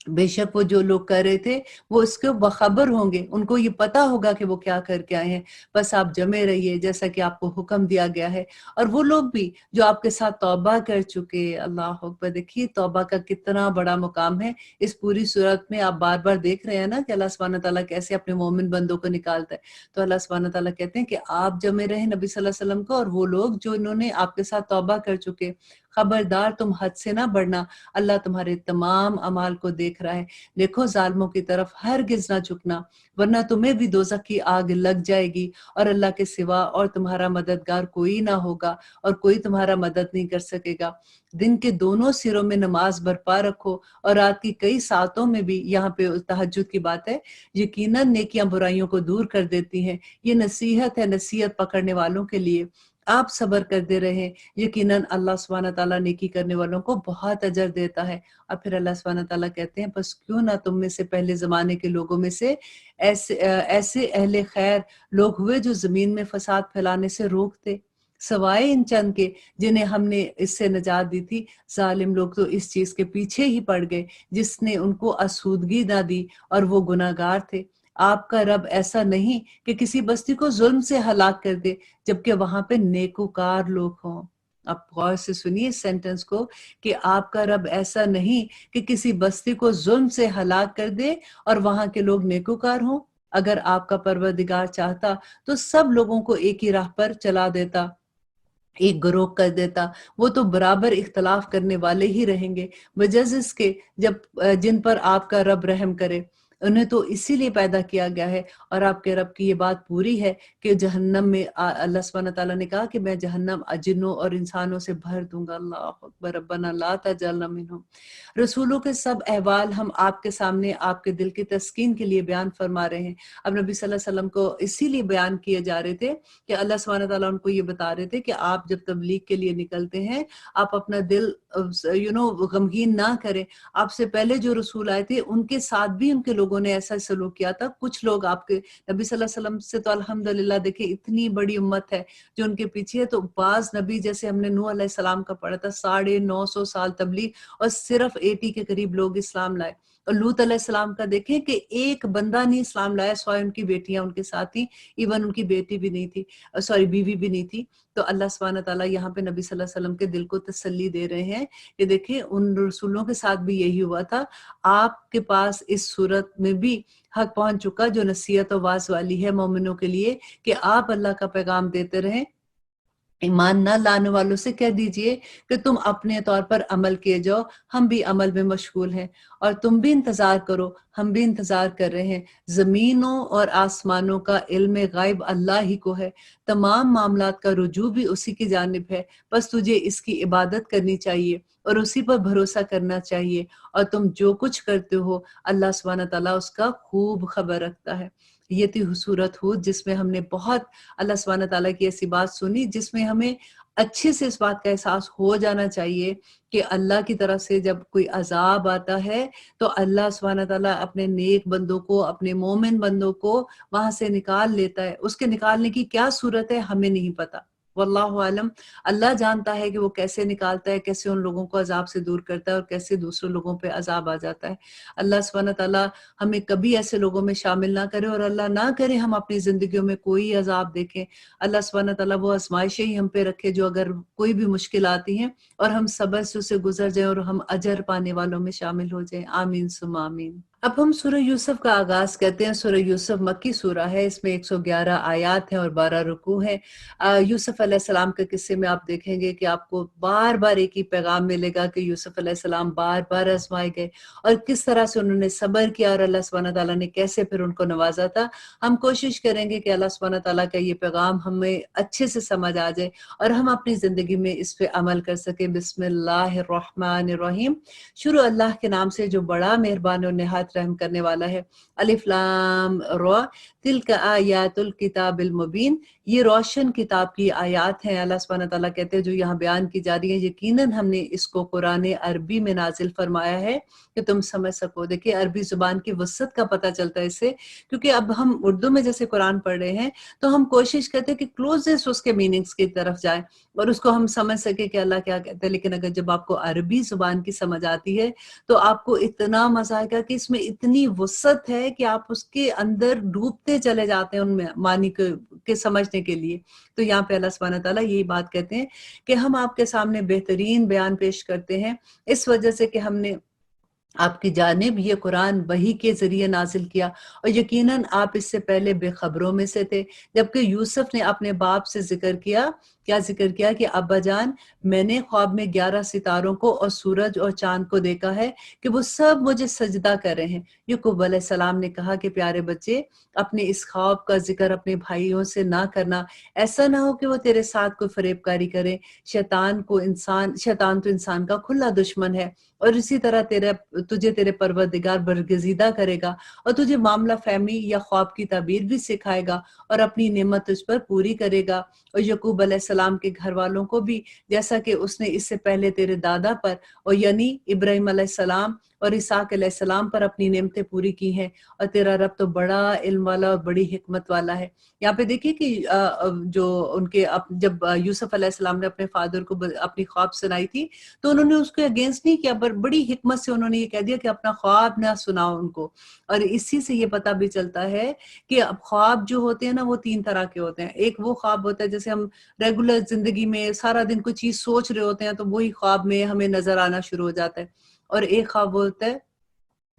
بے شک وہ جو لوگ کر رہے تھے وہ اس کے بخبر ہوں گے، ان کو یہ پتا ہوگا کہ وہ کیا کر کے آئے ہیں، بس آپ جمے رہیے جیسا کہ آپ کو حکم دیا گیا ہے۔ اور وہ لوگ بھی جو آپ کے ساتھ توبہ کر چکے، اللہ اکبر، دیکھیے توبہ کا کتنا بڑا مقام ہے اس پوری صورت میں۔ آپ بار بار دیکھ رہے ہیں نا کہ اللہ سبحانہ تعالیٰ کیسے اپنے مومن بندوں کو نکالتا ہے۔ تو اللہ سبحانہ تعالیٰ کہتے ہیں کہ آپ جمے رہیں نبی صلی اللہ علیہ وسلم کو، اور وہ لوگ جو انہوں نے آپ کے ساتھ توبہ کر چکے، خبردار تم حد سے نہ بڑھنا، اللہ تمہارے تمام اعمال کو دیکھ رہا ہے۔ دیکھو ظالموں کی طرف ہرگز نہ جھکنا، ورنہ تمہیں بھی دوزخ کی آگ لگ جائے گی، اور اللہ کے سوا اور تمہارا مددگار کوئی نہ ہوگا، اور کوئی تمہارا مدد نہیں کر سکے گا۔ دن کے دونوں سروں میں نماز برپا رکھو، اور رات کی کئی ساعتوں میں بھی، یہاں پہ تہجد کی بات ہے، یقیناً نیکیاں برائیوں کو دور کر دیتی ہیں۔ یہ نصیحت ہے نصیحت پکڑنے والوں کے لیے، آپ صبر کرتے رہیں، یقیناً اللہ سبحانہ تعالیٰ نیکی کرنے والوں کو بہت اجر دیتا ہے۔ اور پھر اللہ سبحانہ تعالیٰ کہتے ہیں بس کیوں نہ تم میں سے پہلے زمانے کے لوگوں میں سے ایسے اہل خیر لوگ ہوئے جو زمین میں فساد پھیلانے سے روکتے، سوائے ان چند کے جنہیں ہم نے اس سے نجات دی تھی۔ ظالم لوگ تو اس چیز کے پیچھے ہی پڑ گئے جس نے ان کو آسودگی نہ دی، اور وہ گناہگار تھے۔ آپ کا رب ایسا نہیں کہ کسی بستی کو ظلم سے ہلاک کر دے جبکہ وہاں پہ نیکوکار لوگ ہوں۔ آپ غور سے سنیے اس سینٹنس کو کہ آپ کا رب ایسا نہیں کہ کسی بستی کو ظلم سے ہلاک کر دے اور وہاں کے لوگ نیکوکار ہوں۔ اگر آپ کا پروردگار چاہتا تو سب لوگوں کو ایک ہی راہ پر چلا دیتا، ایک گروہ کر دیتا، وہ تو برابر اختلاف کرنے والے ہی رہیں گے، بجز اس کے جن پر آپ کا رب رحم کرے۔ انہیں تو اسی لیے پیدا کیا گیا ہے، اور آپ کے رب کی یہ بات پوری ہے کہ جہنم میں اللہ سبحانہ تعالیٰ نے کہا کہ میں جہنم جنوں اور انسانوں سے بھر دوں گا۔ اللہ اکبر، ربنا لا تجعلنا منہم۔ رسولوں کے سب احوال ہم آپ کے سامنے آپ کے دل کی تسکین کے لیے بیان فرما رہے ہیں۔ اب نبی صلی اللہ علیہ وسلم کو اسی لیے بیان کیے جا رہے تھے کہ اللہ سبحانہ تعالیٰ ان کو یہ بتا رہے تھے کہ آپ جب تبلیغ کے لیے نکلتے ہیں، آپ اپنا دل غمگین نہ کریں۔ آپ سے پہلے جو رسول آئے تھے ان کے ساتھ بھی ان کے لوگوں نے ایسا سلوک کیا تھا۔ کچھ لوگ آپ کے نبی صلی اللہ علیہ وسلم سے تو الحمدللہ دیکھیں اتنی بڑی امت ہے جو ان کے پیچھے ہے، تو بعض نبی جیسے ہم نے نوح علیہ السلام کا پڑھا تھا 950 سال تبلیغ اور صرف 80 کے قریب لوگ اسلام لائے، اور لوط علیہ السلام کا دیکھیں کہ ایک بندہ نہیں اسلام لایا سوائے ان کی بیٹیاں ان کے ساتھ تھیں، ایون ان کی بیٹی بھی نہیں تھی، بیوی بھی نہیں تھی۔ تو اللہ سبحانہ تعالیٰ یہاں پہ نبی صلی اللہ علیہ وسلم کے دل کو تسلی دے رہے ہیں کہ دیکھیں ان رسولوں کے ساتھ بھی یہی ہوا تھا، آپ کے پاس اس صورت میں بھی حق پہنچ چکا جو نصیحت و واعظ والی ہے مومنوں کے لیے، کہ آپ اللہ کا پیغام دیتے رہیں۔ ایمان نہ لانے والوں سے کہہ دیجئے کہ تم اپنے طور پر عمل کیے جاؤ، ہم بھی عمل میں مشغول ہیں، اور تم بھی انتظار کرو، ہم بھی انتظار کر رہے ہیں۔ زمینوں اور آسمانوں کا علم غیب اللہ ہی کو ہے، تمام معاملات کا رجوع بھی اسی کی جانب ہے، بس تجھے اس کی عبادت کرنی چاہیے اور اسی پر بھروسہ کرنا چاہیے، اور تم جو کچھ کرتے ہو اللہ سبحانہ تعالیٰ اس کا خوب خبر رکھتا ہے۔ یہ تھی سورۃ ہود، جس میں ہم نے بہت اللہ سبحانہ تعالیٰ کی ایسی بات سنی جس میں ہمیں اچھے سے اس بات کا احساس ہو جانا چاہیے کہ اللہ کی طرف سے جب کوئی عذاب آتا ہے تو اللہ سبحانہ تعالیٰ اپنے نیک بندوں کو، اپنے مومن بندوں کو وہاں سے نکال لیتا ہے۔ اس کے نکالنے کی کیا صورت ہے ہمیں نہیں پتا، واللہ عالم، اللہ جانتا ہے کہ وہ کیسے نکالتا ہے، کیسے ان لوگوں کو عذاب سے دور کرتا ہے اور کیسے دوسرے لوگوں پہ عذاب آ جاتا ہے۔ اللہ سبحانہ تعالیٰ ہمیں کبھی ایسے لوگوں میں شامل نہ کرے، اور اللہ نہ کرے ہم اپنی زندگیوں میں کوئی عذاب دیکھیں۔ اللہ سبحانہ تعالیٰ وہ آزمائشیں ہی ہم پہ رکھے جو اگر کوئی بھی مشکل آتی ہیں اور ہم صبر سے اسے گزر جائیں اور ہم اجر پانے والوں میں شامل ہو جائیں۔ آمین ثم آمین۔ اب ہم سورہ یوسف کا آغاز کرتے ہیں۔ سورہ یوسف مکی سورہ ہے، اس میں 111 آیات ہیں اور 12 رکوع ہیں۔ یوسف علیہ السلام کے قصے میں آپ دیکھیں گے کہ آپ کو بار بار ایک ہی پیغام ملے گا کہ یوسف علیہ السلام بار بار آزمائے گئے اور کس طرح سے انہوں نے صبر کیا اور اللہ سبحانہ تعالیٰ نے کیسے پھر ان کو نوازا تھا۔ ہم کوشش کریں گے کہ اللہ سبحانہ تعالیٰ کا یہ پیغام ہمیں اچھے سے سمجھ آ جائے اور ہم اپنی زندگی میں اس پہ عمل کر سکیں۔ بسم اللہ الرحمن الرحیم، شروع اللہ کے نام سے جو بڑا مہربان اور نہایت رحم کرنے والا ہے۔ الف لام را، تلک آیات الکتاب المبین، یہ روشن کتاب کی آیات ہیں۔ اللہ سبحانہ تعالیٰ کہتے ہیں جو یہاں بیان کی جا رہی ہیں، یقیناً ہم نے اس کو قرآن عربی میں نازل فرمایا ہے کہ تم سمجھ سکو۔ دیکھیں عربی زبان کی وسعت کا پتہ چلتا ہے اس سے، کیونکہ اب ہم اردو میں جیسے قرآن پڑھ رہے ہیں تو ہم کوشش کرتے ہیں کہ کلوزسٹ اس کے میننگز کی طرف جائیں اور اس کو ہم سمجھ سکیں کہ اللہ کیا کہتے ہیں، لیکن اگر جب آپ کو عربی زبان کی سمجھ آتی ہے تو آپ کو اتنا مزہ آئے گا کہ اس میں اتنی وسعت ہے کہ آپ اس کے اندر ڈوبتے چلے جاتے ہیں ان میں معنی کے سمجھنے کے لیے۔ تو یہاں پہ اللہ سبحانہ تعالیٰ یہی بات کہتے ہیں کہ ہم آپ کے سامنے بہترین بیان پیش کرتے ہیں اس وجہ سے کہ ہم نے آپ کی جانب یہ قرآن وحی کے ذریعے نازل کیا، اور یقیناً آپ اس سے پہلے بے خبروں میں سے تھے۔ جبکہ یوسف نے اپنے باپ سے ذکر کیا کہ ابا جان، میں نے خواب میں 11 ستاروں کو اور سورج اور چاند کو دیکھا ہے کہ وہ سب مجھے سجدہ کر رہے ہیں۔ یعقوب علیہ السلام نے کہا کہ پیارے بچے، اپنے اس خواب کا ذکر اپنے بھائیوں سے نہ کرنا، ایسا نہ ہو کہ وہ تیرے ساتھ کوئی فریب کاری کرے۔ شیطان تو انسان کا کھلا دشمن ہے، اور اسی طرح تجھے تیرے پروردگار برگزیدہ کرے گا اور تجھے معاملہ فہمی یا خواب کی تعبیر بھی سکھائے گا اور اپنی نعمت تجھ پر پوری کرے گا۔ اور یعقوب علیہ السلام کے گھر والوں کو بھی، جیسا کہ اس نے اس سے پہلے تیرے دادا پر اور یعنی ابراہیم علیہ السلام اور اسحاق علیہ السلام پر اپنی نعمتیں پوری کی ہیں، اور تیرا رب تو بڑا علم والا اور بڑی حکمت والا ہے۔ یہاں پہ دیکھیے کہ جو ان کے جب یوسف علیہ السلام نے اپنے فادر کو اپنی خواب سنائی تھی، تو انہوں نے اس کے اگینسٹ نہیں کیا، بڑی حکمت سے انہوں نے یہ کہہ دیا کہ اپنا خواب نہ سناؤ ان کو۔ اور اسی سے یہ پتہ بھی چلتا ہے کہ اب خواب جو ہوتے ہیں نا وہ 3 طرح کے ہوتے ہیں۔ ایک وہ خواب ہوتا ہے جیسے ہم ریگولر زندگی میں سارا دن کوئی چیز سوچ رہے ہوتے ہیں تو وہی خواب میں ہمیں نظر آنا شروع ہو جاتا ہے، اور ایک خواب ہوتا ہے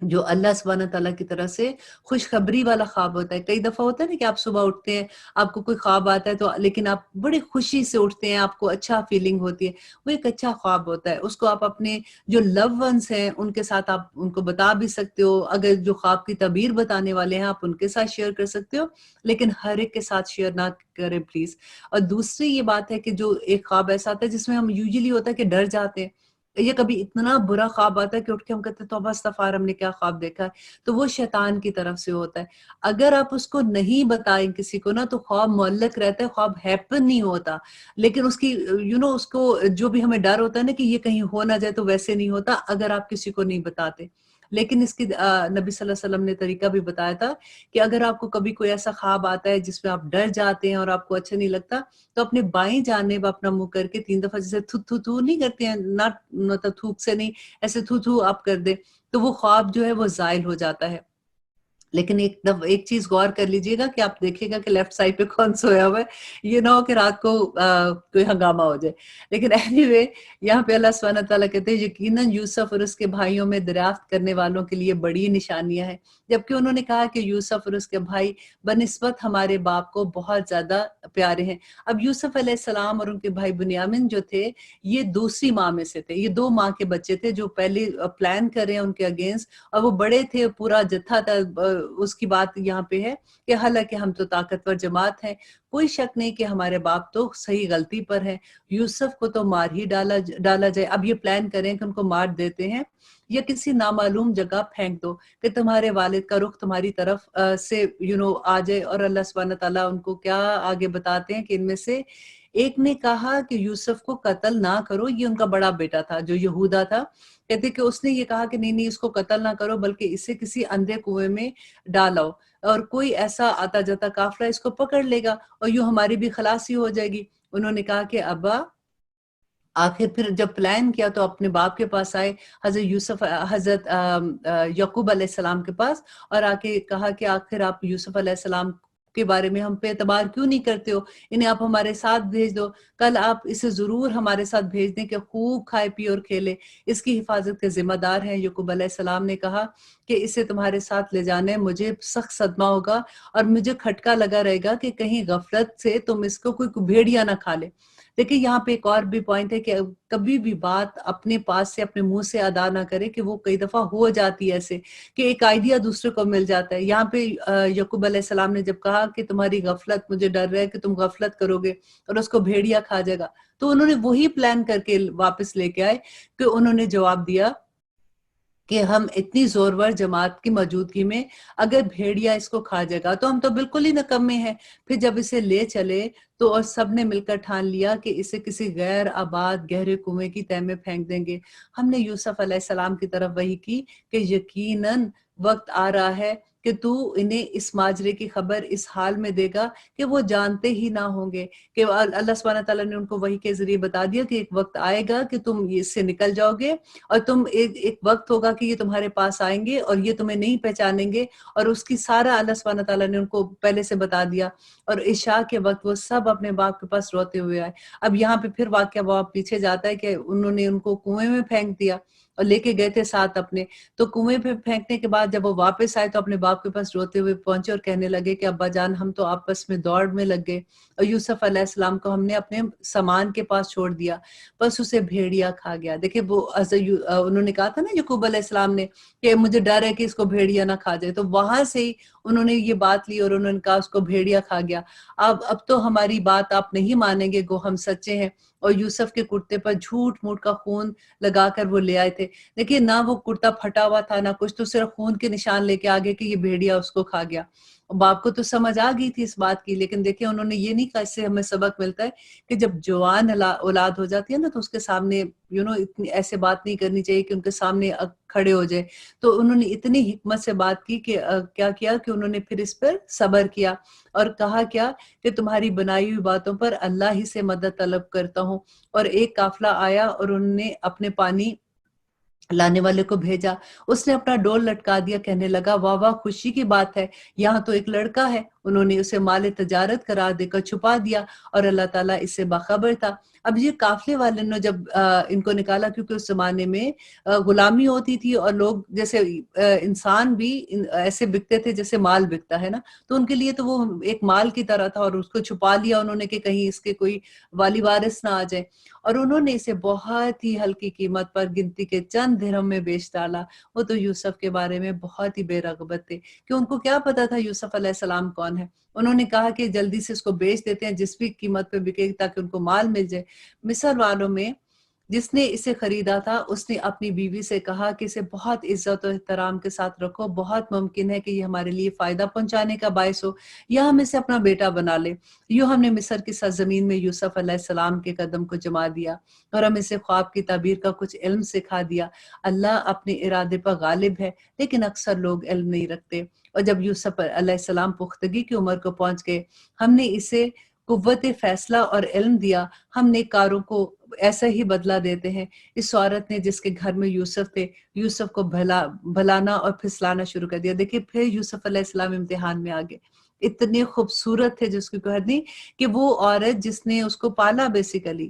جو اللہ سبحانہ تعالیٰ کی طرف سے خوشخبری والا خواب ہوتا ہے۔ کئی دفعہ ہوتا ہے نا کہ آپ صبح اٹھتے ہیں، آپ کو کوئی خواب آتا ہے تو لیکن آپ بڑی خوشی سے اٹھتے ہیں، آپ کو اچھا فیلنگ ہوتی ہے، وہ ایک اچھا خواب ہوتا ہے۔ اس کو آپ اپنے جو لو ونس ہیں ان کے ساتھ آپ ان کو بتا بھی سکتے ہو، اگر جو خواب کی تعبیر بتانے والے ہیں آپ ان کے ساتھ شیئر کر سکتے ہو، لیکن ہر ایک کے ساتھ شیئر نہ کریں پلیز۔ اور دوسری یہ بات ہے کہ جو ایک خواب ایسا آتا ہے جس میں ہم یوزلی ہوتا ہے کہ ڈر جاتے ہیں، یہ کبھی اتنا برا خواب آتا ہے کہ اٹھ کے ہم کہتے ہیں توبہ استغفار، ہم نے کیا خواب دیکھا ہے، تو وہ شیطان کی طرف سے ہوتا ہے۔ اگر آپ اس کو نہیں بتائیں کسی کو نا تو خواب معلق رہتا ہے، خواب ہیپن نہیں ہوتا، لیکن اس کی اس کو جو بھی ہمیں ڈر ہوتا ہے نا کہ یہ کہیں ہو نہ جائے، تو ویسے نہیں ہوتا اگر آپ کسی کو نہیں بتاتے۔ لیکن اس کی نبی صلی اللہ علیہ وسلم نے طریقہ بھی بتایا تھا کہ اگر آپ کو کبھی کوئی ایسا خواب آتا ہے جس میں آپ ڈر جاتے ہیں اور آپ کو اچھا نہیں لگتا، تو اپنے بائیں جانب اپنا منہ کر کے 3 دفعہ جیسے تھو تھو تھو نہیں کرتے ہیں، نہ مطلب تھوک سے نہیں، ایسے تھو تھو آپ کر دیں، تو وہ خواب جو ہے وہ زائل ہو جاتا ہے۔ لیکن ایک چیز غور کر لیجئے گا کہ آپ دیکھیے گا کہ لیفٹ سائڈ پہ کون سویا ہوا ہے، یہ نہ ہو کہ رات کو کوئی ہنگامہ ہو جائے۔ لیکن اینی وے یہاں پہ اللہ سبحانہ تعالیٰ کہتے ہیں یقیناً یوسف اور اس کے بھائیوں میں دریافت کرنے والوں کے لیے بڑی نشانیاں ہیں، جبکہ انہوں نے کہا کہ یوسف اور اس کے بھائی بنسبت ہمارے باپ کو بہت زیادہ پیارے ہیں۔ اب یوسف علیہ السلام اور ان کے بھائی بنیامین جو تھے، یہ دوسری ماں میں سے تھے، یہ 2 ماں کے بچے تھے جو پہلے پلان کر رہے ہیں ان کے اگینسٹ، اور وہ بڑے تھے، پورا جتھا تھا۔ اس کی بات یہاں پہ ہے کہ حالانکہ ہم تو طاقتور جماعت ہیں، کوئی شک نہیں کہ ہمارے باپ تو صحیح غلطی پر ہے، یوسف کو تو مار ہی ڈالا جائے۔ اب یہ پلان کریں کہ ان کو مار دیتے ہیں یا کسی نامعلوم جگہ پھینک دو کہ تمہارے والد کا رخ تمہاری طرف سے آ جائے۔ اور اللہ سبحانہ تعالیٰ ان کو کیا آگے بتاتے ہیں کہ ان میں سے ایک نے کہا کہ یوسف کو قتل نہ کرو، یہ ان کا بڑا بیٹا تھا جو یہودا تھا، کہتے کہ اس نے یہ کہا کہ نہیں نہیں اس کو قتل نہ کرو بلکہ اسے کسی اندھے کنویں میں ڈالاؤ، اور کوئی ایسا آتا جاتا قافلہ اس کو پکڑ لے گا اور یوں ہماری بھی خلاصی ہو جائے گی۔ انہوں نے کہا کہ ابا، آخر پھر جب پلان کیا تو اپنے باپ کے پاس آئے، حضرت یعقوب علیہ السلام کے پاس، اور آ کے کہا کہ آخر آپ یوسف علیہ السلام کے بارے میں ہم پہ اعتبار کیوں نہیں کرتے ہو، انہیں آپ ہمارے ساتھ بھیج دو، کل آپ اسے ضرور ہمارے ساتھ بھیج دیں کہ خوب کھائے پی اور کھیلے، اس کی حفاظت کے ذمہ دار ہیں۔ یعقوب علیہ السلام نے کہا کہ اسے تمہارے ساتھ لے جانے مجھے سخت صدمہ ہوگا، اور مجھے کھٹکا لگا رہے گا کہ کہیں غفلت سے تم اس کو کوئی بھیڑیا نہ کھا لے۔ دیکھیں یہاں پہ ایک اور بھی پوائنٹ ہے کہ کبھی بھی بات اپنے پاس سے اپنے منہ سے ادا نہ کرے، کہ وہ کئی دفعہ ہو جاتی ہے ایسے کہ ایک آئیڈیا دوسرے کو مل جاتا ہے۔ یہاں پہ یعقوب علیہ السلام نے جب کہا کہ تمہاری غفلت، مجھے ڈر رہا ہے کہ تم غفلت کرو گے اور اس کو بھیڑیا کھا جائے گا، تو انہوں نے وہی پلان کر کے واپس لے کے آئے کہ انہوں نے جواب دیا کہ ہم اتنی زورور جماعت کی موجودگی میں اگر بھیڑیا اس کو کھا جائے گا تو ہم تو بالکل ہی نکمے ہیں۔ پھر جب اسے لے چلے تو اور سب نے مل کر ٹھان لیا کہ اسے کسی غیر آباد گہرے کنویں کی تہ میں پھینک دیں گے۔ ہم نے یوسف علیہ السلام کی طرف وحی کی کہ یقیناً وقت آ رہا ہے کہ تو انہیں اس ماجرے کی خبر اس حال میں دے گا کہ وہ جانتے ہی نہ ہوں گے، کہ اللہ سبحانہ تعالیٰ نے ان کو وحی کے ذریعے بتا دیا کہ ایک وقت آئے گا کہ تم اس سے نکل جاؤ گے، اور تم ایک وقت ہوگا کہ یہ تمہارے پاس آئیں گے اور یہ تمہیں نہیں پہچانیں گے، اور اس کی سارا اللہ سبحانہ تعالیٰ نے ان کو پہلے سے بتا دیا۔ اور عشاء کے وقت وہ سب اپنے باپ کے پاس روتے ہوئے آئے۔ اب یہاں پہ پھر واقعہ وہ پیچھے جاتا ہے کہ انہوں نے ان کو کنویں میں پھینک دیا اور لے کے گئے تھے ساتھ اپنے، تو کنویں پہ پھینکنے کے بعد جب وہ واپس آئے تو اپنے باپ کے پاس روتے ہوئے پہنچے اور کہنے لگے کہ ابا جان ہم تو آپس میں دوڑ میں لگ گئے اور یوسف علیہ السلام کو ہم نے اپنے سامان کے پاس چھوڑ دیا، بس اسے بھیڑیا کھا گیا۔ دیکھیں وہ انہوں نے کہا تھا نا یعقوب علیہ السلام نے کہ مجھے ڈر ہے کہ اس کو بھیڑیا نہ کھا جائے، تو وہاں سے ہی انہوں نے یہ بات لی اور انہوں نے کہا اس کو بھیڑیا کھا گیا۔ اب تو ہماری بات آپ نہیں مانیں گے، گو ہم سچے ہیں۔ اور یوسف کے کرتے پر جھوٹ موٹ کا خون لگا کر وہ لے آئے تھے۔ دیکھیے نہ وہ کرتا پھٹا ہوا تھا نہ کچھ، تو صرف خون کے نشان لے کے آگے کہ یہ بھیڑیا اس کو کھا گیا۔ باپ کو تو سمجھ آ گئی تھی اس بات کی، لیکن دیکھیں انہوں نے یہ نہیں کہا. اس سے ہمیں سبق ملتا ہے کہ جب جوان اولاد ہو جاتی ہے نا تو اس کے سامنے اتنی ایسے بات نہیں کرنی چاہیے کہ ان کے سامنے کھڑے ہو جائے. تو انہوں نے اتنی حکمت سے بات کی کہ کیا کیا کہ انہوں نے پھر اس پر صبر کیا اور کہا کیا کہ تمہاری بنائی ہوئی باتوں پر اللہ ہی سے مدد طلب کرتا ہوں. اور ایک قافلہ آیا اور انہوں نے اپنے پانی لانے والے کو بھیجا. اس نے اپنا ڈول لٹکا دیا، کہنے لگا واہ واہ خوشی کی بات ہے، یہاں تو ایک لڑکا ہے. انہوں نے اسے مال تجارت قرار دے کر چھپا دیا اور اللہ تعالیٰ اس سے باخبر تھا. اب یہ قافلے والے نے جب ان کو نکالا، کیونکہ اس زمانے میں غلامی ہوتی تھی اور لوگ جیسے انسان بھی ایسے بکتے تھے جیسے مال بکتا ہے نا، تو ان کے لیے تو وہ ایک مال کی طرح تھا، اور اس کو چھپا لیا انہوں نے کہ کہیں اس کے کوئی والی وارث نہ آ جائے. اور انہوں نے اسے بہت ہی ہلکی قیمت پر گنتی کے چند درہم میں بیچ ڈالا. وہ تو یوسف کے بارے میں بہت ہی بے رغبت تھے کہ ان کو کیا پتا تھا یوسف علیہ السلام کون ہے. انہوں نے کہا کہ جلدی سے اس کو بیچ دیتے ہیں جس بھی قیمت پہ بکے تاکہ ان کو مال مل جائے. مصر والوں میں جس نے اسے خریدا تھا اس نے اپنی بیوی سے کہا کہ اسے بہت عزت و احترام کے ساتھ رکھو، بہت ممکن ہے کہ یہ ہمارے لیے فائدہ پہنچانے کا باعث ہو یا ہم اسے اپنا بیٹا بنا لے. یوں ہم نے مصر کی سرزمین میں یوسف علیہ السلام کے قدم کو جما دیا اور ہم اسے خواب کی تعبیر کا کچھ علم سکھا دیا. اللہ اپنے ارادے پر غالب ہے لیکن اکثر لوگ علم نہیں رکھتے. اور جب یوسف علیہ السلام پختگی کی عمر کو پہنچ گئے، ہم نے اسے قوت فیصلہ اور علم دیا. ہم نیک کاروں کو ایسا ہی بدلہ دیتے ہیں. اس عورت نے جس کے گھر میں یوسف تھے، یوسف کو بھلانا اور پھسلانا شروع کر دیا. دیکھیں پھر یوسف علیہ السلام امتحان میں آگے. اتنے خوبصورت تھے جس کی کوئی حد نہیں، کہ وہ عورت جس نے اس کو پالا بیسیکلی،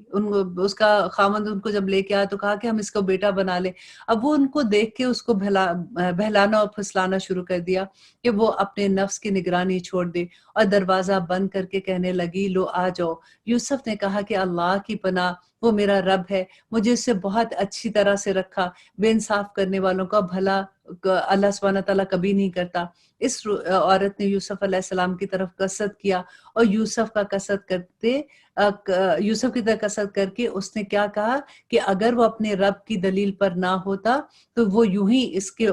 اس کا خاوند ان کو جب لے کے آیا تو کہا کہ ہم اس کو بیٹا بنا لیں. اب وہ ان کو دیکھ کے اس کو بہلانا اور پھسلانا شروع کر دیا کہ وہ اپنے نفس کی نگرانی چھوڑ دے، اور دروازہ بند کر کے کہنے لگی لو آ جاؤ. یوسف نے کہا کہ اللہ کی پناہ، وہ میرا رب ہے، مجھے اس سے بہت اچھی طرح سے رکھا. بے انصاف کرنے والوں کا بھلا اللہ سبحانہ تعالیٰ کبھی نہیں کرتا. اس عورت نے یوسف علیہ السلام کی طرف قصد کیا اور یوسف کی طرف قصد کر کے اس نے کیا کہا کہ اگر وہ اپنے رب کی دلیل پر نہ ہوتا تو وہ یوں ہی اس کے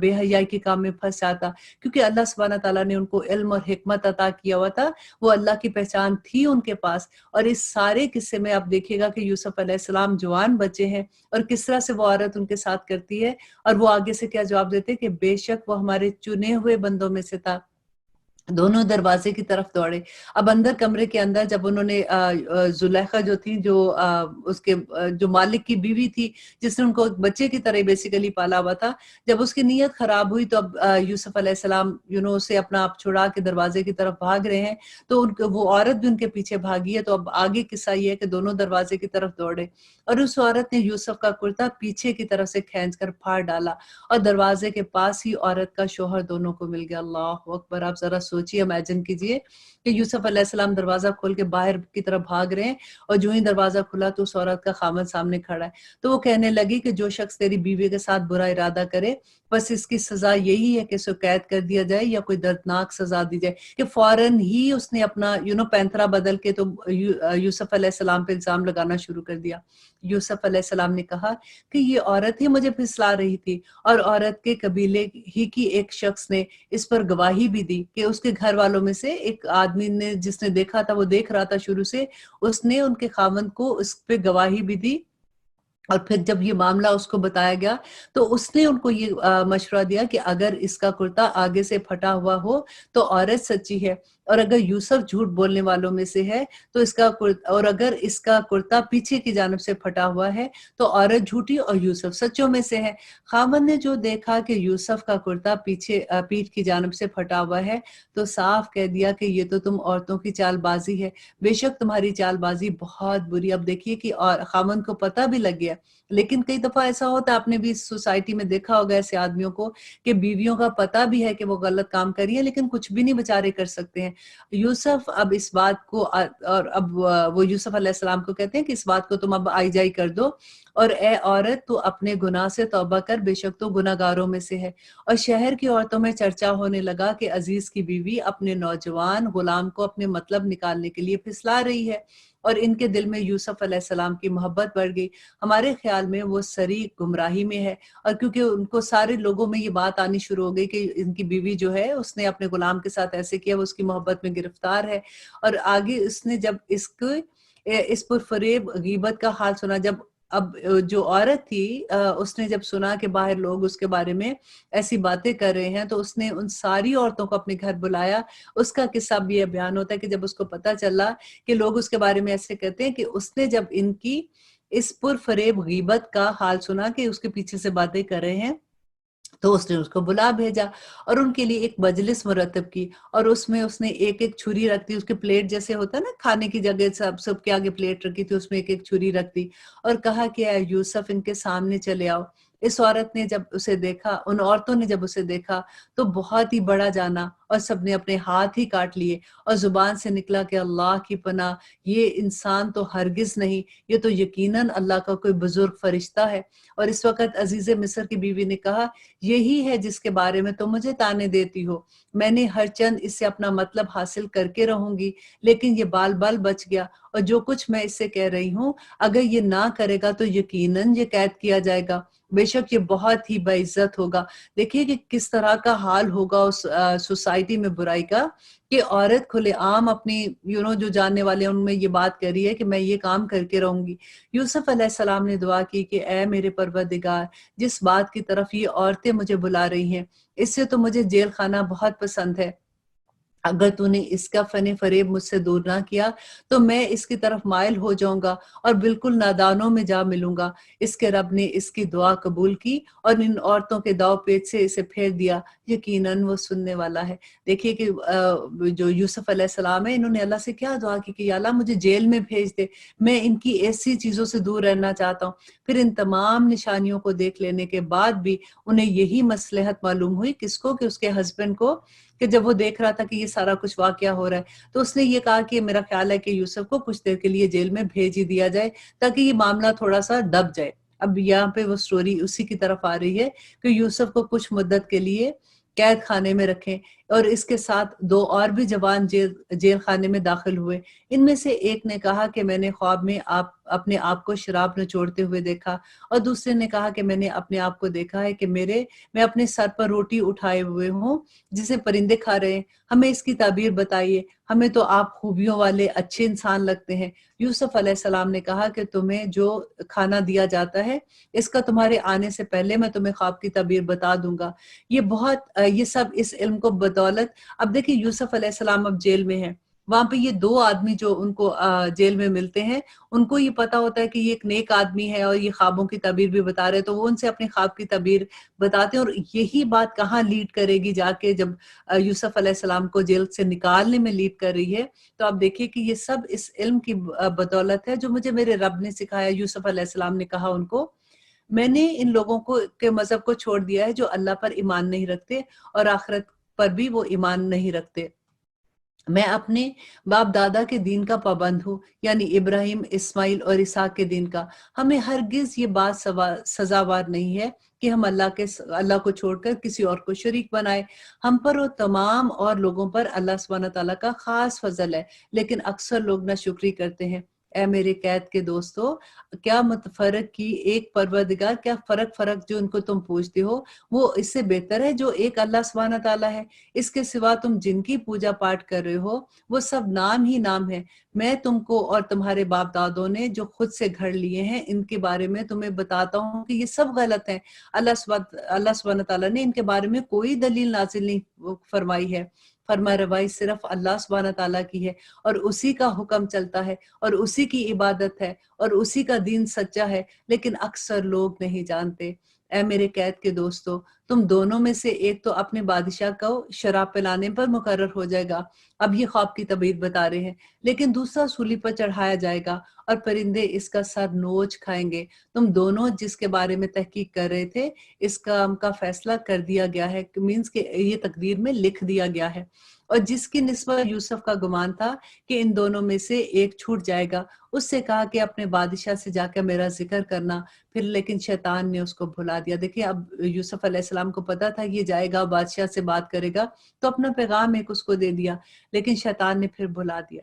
بے حیائی کے کام میں پھنس جاتا، کیونکہ اللہ سبحانہ تعالیٰ نے ان کو علم اور حکمت عطا کیا ہوا تھا. وہ اللہ کی پہچان تھی ان کے پاس. اور اس سارے قصے میں آپ دیکھیے گا کہ یوسف علیہ السلام جوان بچے ہیں اور کس طرح سے وہ عورت ان کے ساتھ کرتی ہے، اور وہ آگے سے کیا جواب دیتے کہ بے شک وہ ہمارے چنے ہوئے بندوں میں سے تھا. دونوں دروازے کی طرف دوڑے. اب اندر کمرے کے اندر جب انہوں نے زلیخا جو تھی، جو اس کے جو مالک کی بیوی تھی جس نے ان کو بچے کی طرح بیسیکلی پالا ہوا تھا، جب اس کی نیت خراب ہوئی تو اب یوسف علیہ السلام اسے اپنا آپ چھڑا کے دروازے کی طرف بھاگ رہے ہیں، تو وہ عورت بھی ان کے پیچھے بھاگی ہے. تو اب آگے قصہ یہ ہے کہ دونوں دروازے کی طرف دوڑے اور اس عورت نے یوسف کا کرتا پیچھے کی طرف سے کھینچ کر پھاڑ ڈالا اور دروازے کے پاس ہی عورت کا شوہر دونوں کو مل گیا. اللہ اکبر. آپ ذرا سوچیے، امیجن کیجئے کہ یوسف علیہ السلام دروازہ کھول کے باہر کی طرف بھاگ رہے ہیں اور جو ہی دروازہ کھلا تو اس عورت کا خامد سامنے کھڑا ہے. تو وہ کہنے لگی کہ جو شخص تیری بیوی کے ساتھ برا ارادہ کرے بس اس کی سزا یہی ہے کہ اسے قید کر دیا جائے یا کوئی دردناک سزا دی جائے. کہ فوراً ہی اس نے اپنا پینترا بدل کے تو یوسف علیہ السلام پہ الزام لگانا شروع کر دیا. یوسف علیہ السلام نے کہا کہ یہ عورت ہی مجھے پھسلا رہی تھی، اور عورت کے قبیلے ہی کی ایک شخص نے اس پر گواہی بھی دی کہ اس کے گھر والوں میں سے ایک آدمی نے جس نے دیکھا تھا، وہ دیکھ رہا تھا شروع سے، اس نے ان کے خاوند کو اس پہ گواہی بھی دی. اور پھر جب یہ معاملہ اس کو بتایا گیا تو اس نے ان کو یہ مشورہ دیا کہ اگر اس کا کرتا آگے سے پھٹا ہوا ہو تو عورت سچی ہے، اور اگر یوسف جھوٹ بولنے والوں میں سے ہے تو اور اگر اس کا کرتا پیچھے کی جانب سے پھٹا ہوا ہے تو عورت جھوٹی اور یوسف سچوں میں سے ہے. خاوند نے جو دیکھا کہ یوسف کا کرتا پیٹھ کی جانب سے پھٹا ہوا ہے تو صاف کہہ دیا کہ یہ تو تم عورتوں کی چال بازی ہے، بے شک تمہاری چال بازی بہت بری. اب دیکھیے کہ خاوند کو پتہ بھی لگ گیا. لیکن کئی دفعہ ایسا ہوتا ہے، آپ نے بھی اس سوسائٹی میں دیکھا ہوگا ایسے آدمیوں کو کہ بیویوں کا پتہ بھی ہے کہ وہ غلط کام کر رہی ہے لیکن کچھ بھی نہیں بیچارے کر سکتے ہیں. یوسف اب اس بات کو، اور اب وہ یوسف علیہ السلام کو کہتے ہیں کہ اس بات کو تم اب آئی جائی کر دو، اور اے عورت تو اپنے گناہ سے توبہ کر، بے شک تو گناہ گاروں میں سے ہے. اور شہر کی عورتوں میں چرچا ہونے لگا کہ عزیز کی بیوی اپنے نوجوان غلام کو اپنے مطلب نکالنے کے لیے پھسلا رہی ہے. اور ان کے دل میں یوسف علیہ السلام کی محبت بڑھ گئی۔ ہمارے خیال میں وہ سری گمراہی میں ہے، اور کیونکہ ان کو سارے لوگوں میں یہ بات آنی شروع ہو گئی کہ ان کی بیوی جو ہے اس نے اپنے غلام کے ساتھ ایسے کیا، وہ اس کی محبت میں گرفتار ہے۔ اور آگے اس نے جب اس پر فریب غیبت کا حال سنا، جب اب جو عورت تھی اس نے جب سنا کہ باہر لوگ اس کے بارے میں ایسی باتیں کر رہے ہیں، تو اس نے ان ساری عورتوں کو اپنے گھر بلایا۔ اس کا قصہ بھی یہ بیان ہوتا ہے کہ جب اس کو پتہ چلا کہ لوگ اس کے بارے میں ایسے کہتے ہیں، کہ اس نے جب ان کی اس پر فریب غیبت کا حال سنا کہ اس کے پیچھے سے باتیں کر رہے ہیں، تو اس نے اس کو بلا بھیجا اور ان کے لیے ایک مجلس مرتب کی، اور اس میں اس نے ایک ایک چھری رکھ دی، اس کے پلیٹ جیسے ہوتا ہے نا کھانے کی جگہ سب کے آگے پلیٹ رکھی تھی، اس میں ایک ایک چھری رکھ دی، اور کہا کہ اے یوسف ان کے سامنے چلے آؤ۔ اس عورت نے جب اسے دیکھا، ان عورتوں نے جب اسے دیکھا تو بہت ہی بڑا جانا، اور سب نے اپنے ہاتھ ہی کاٹ لیے، اور زبان سے نکلا کہ اللہ کی پناہ، یہ انسان تو ہرگز نہیں، یہ تو یقیناً اللہ کا کوئی بزرگ فرشتہ ہے۔ اور اس وقت عزیز مصر کی بیوی نے کہا، یہی ہے جس کے بارے میں تم مجھے تانے دیتی ہو، میں نے ہر چند اس سے اپنا مطلب حاصل کر کے رہوں گی، لیکن یہ بال بال بچ گیا، اور جو کچھ میں اس سے کہہ رہی ہوں اگر یہ نہ کرے گا تو یقیناً یہ قید کیا جائے گا، بے شک یہ بہت ہی باعزت ہوگا۔ دیکھیے کہ کس طرح کا حال ہوگا اس سوسائٹی میں برائی کا، کہ عورت کھلے عام اپنی جو جاننے والے ہیں ان میں یہ بات کر رہی ہے کہ میں یہ کام کر کے رہوں گی۔ یوسف علیہ السلام نے دعا کی کہ اے میرے پروردگار، جس بات کی طرف یہ عورتیں مجھے بلا رہی ہیں، اس سے تو مجھے جیل خانہ بہت پسند ہے، اگر تو نے اس کا فن فریب مجھ سے دور نہ کیا تو میں اس کی طرف مائل ہو جاؤں گا اور بالکل نادانوں میں جا ملوں گا۔ اس کے رب نے اس کی دعا قبول کی اور ان عورتوں کے داؤ پیچ سے اسے پھیر دیا، یقیناً وہ سننے والا ہے۔ دیکھیے کہ جو یوسف علیہ السلام ہے، انہوں نے اللہ سے کیا دعا کی کہ یا اللہ مجھے جیل میں بھیج دے، میں ان کی ایسی چیزوں سے دور رہنا چاہتا ہوں۔ پھر ان تمام نشانیوں کو دیکھ لینے کے بعد بھی انہیں یہی مصلحت معلوم ہوئی، کس کو؟ کہ اس کے ہسبینڈ کو، کہ جب وہ دیکھ رہا تھا کہ یہ سارا کچھ واقعہ ہو رہا ہے تو اس نے یہ کہا کہ میرا خیال ہے کہ یوسف کو کچھ دیر کے لیے جیل میں بھیج ہی دیا جائے تاکہ یہ معاملہ تھوڑا سا دب جائے۔ اب یہاں پہ وہ سٹوری اسی کی طرف آ رہی ہے کہ یوسف کو کچھ مدت کے لیے قید خانے میں رکھیں، اور اس کے ساتھ دو اور بھی جوان جیل خانے میں داخل ہوئے۔ ان میں سے ایک نے کہا کہ میں نے خواب میں اپنے آپ کو شراب نچوڑتے ہوئے دیکھا، اور دوسرے نے کہا کہ میں نے اپنے آپ کو دیکھا ہے کہ میں اپنے سر پر روٹی اٹھائے ہوئے ہوں جسے پرندے کھا رہے ہیں، ہمیں اس کی تعبیر بتائیے، ہمیں تو آپ خوبیوں والے اچھے انسان لگتے ہیں۔ یوسف علیہ السلام نے کہا کہ تمہیں جو کھانا دیا جاتا ہے اس کا تمہارے آنے سے پہلے میں تمہیں خواب کی تعبیر بتا دوں گا۔ یہ سب اس علم کو بدولت، اب دیکھیں یوسف علیہ السلام اب جیل میں ہیں، وہاں پہ یہ دو آدمی جو ان کو جیل میں ملتے ہیں، ان کو یہ پتا ہوتا ہے کہ یہ ایک نیک آدمی ہے اور یہ خوابوں کی تعبیر بھی بتا رہے، تو وہ ان سے اپنے خواب کی تعبیر بتاتے ہیں، اور یہی بات کہاں لیڈ کرے گی جا کے، جب یوسف علیہ السلام کو جیل سے نکالنے میں لیڈ کر رہی ہے۔ تو آپ دیکھیے کہ یہ سب اس علم کی بدولت ہے جو مجھے میرے رب نے سکھایا۔ یوسف علیہ السلام نے کہا ان کو، میں نے ان لوگوں کو کے مذہب کو چھوڑ دیا ہے جو اللہ پر ایمان نہیں رکھتے اور آخرت پر بھی وہ ایمان نہیں رکھتے، میں اپنے باپ دادا کے دین کا پابند ہوں، یعنی ابراہیم، اسماعیل اور اسحاق کے دین کا۔ ہمیں ہرگز یہ بات سزاوار نہیں ہے کہ ہم اللہ کو چھوڑ کر کسی اور کو شریک بنائے۔ ہم پر اور تمام اور لوگوں پر اللہ سبحانہ تعالیٰ کا خاص فضل ہے، لیکن اکثر لوگ ناشکری کرتے ہیں۔ اے میرے قید کے دوستو، کیا متفرق کی ایک پروردگار، کیا فرق جو ان کو تم پوجتے ہو وہ اس سے بہتر ہے جو ایک اللہ سبحانہ تعالیٰ ہے؟ اس کے سوا تم جن کی پوجا پاٹ کر رہے ہو وہ سب نام ہی نام ہے۔ میں تم کو اور تمہارے باپ دادوں نے جو خود سے گھڑ لیے ہیں ان کے بارے میں تمہیں بتاتا ہوں کہ یہ سب غلط ہیں۔ اللہ سبحانہ تعالیٰ نے ان کے بارے میں کوئی دلیل نازل نہیں فرمائی ہے۔ فرما روائی صرف اللہ سبحانہ تعالیٰ کی ہے، اور اسی کا حکم چلتا ہے، اور اسی کی عبادت ہے، اور اسی کا دین سچا ہے، لیکن اکثر لوگ نہیں جانتے۔ اے میرے قید کے دوستو، تم دونوں میں سے ایک تو اپنے بادشاہ کو شراب پلانے پر مقرر ہو جائے گا، اب یہ خواب کی تعبیر بتا رہے ہیں، لیکن دوسرا سولی پر چڑھایا جائے گا اور پرندے اس کا سر نوچ کھائیں گے۔ تم دونوں جس کے بارے میں تحقیق کر رہے تھے اس کام کا فیصلہ کر دیا گیا ہے، مینز کہ یہ تقدیر میں لکھ دیا گیا ہے۔ اور جس کی نسبت یوسف کا گمان تھا کہ ان دونوں میں سے ایک چھوٹ جائے گا، اس سے کہا کہ اپنے بادشاہ سے جا کر میرا ذکر کرنا، پھر لیکن شیطان نے اس کو بھلا دیا۔ دیکھیں اب یوسف علیہ السلام کو پتا تھا یہ جائے گا بادشاہ سے بات کرے گا تو اپنا پیغام ایک اس کو دے دیا، لیکن شیطان نے پھر بھلا دیا۔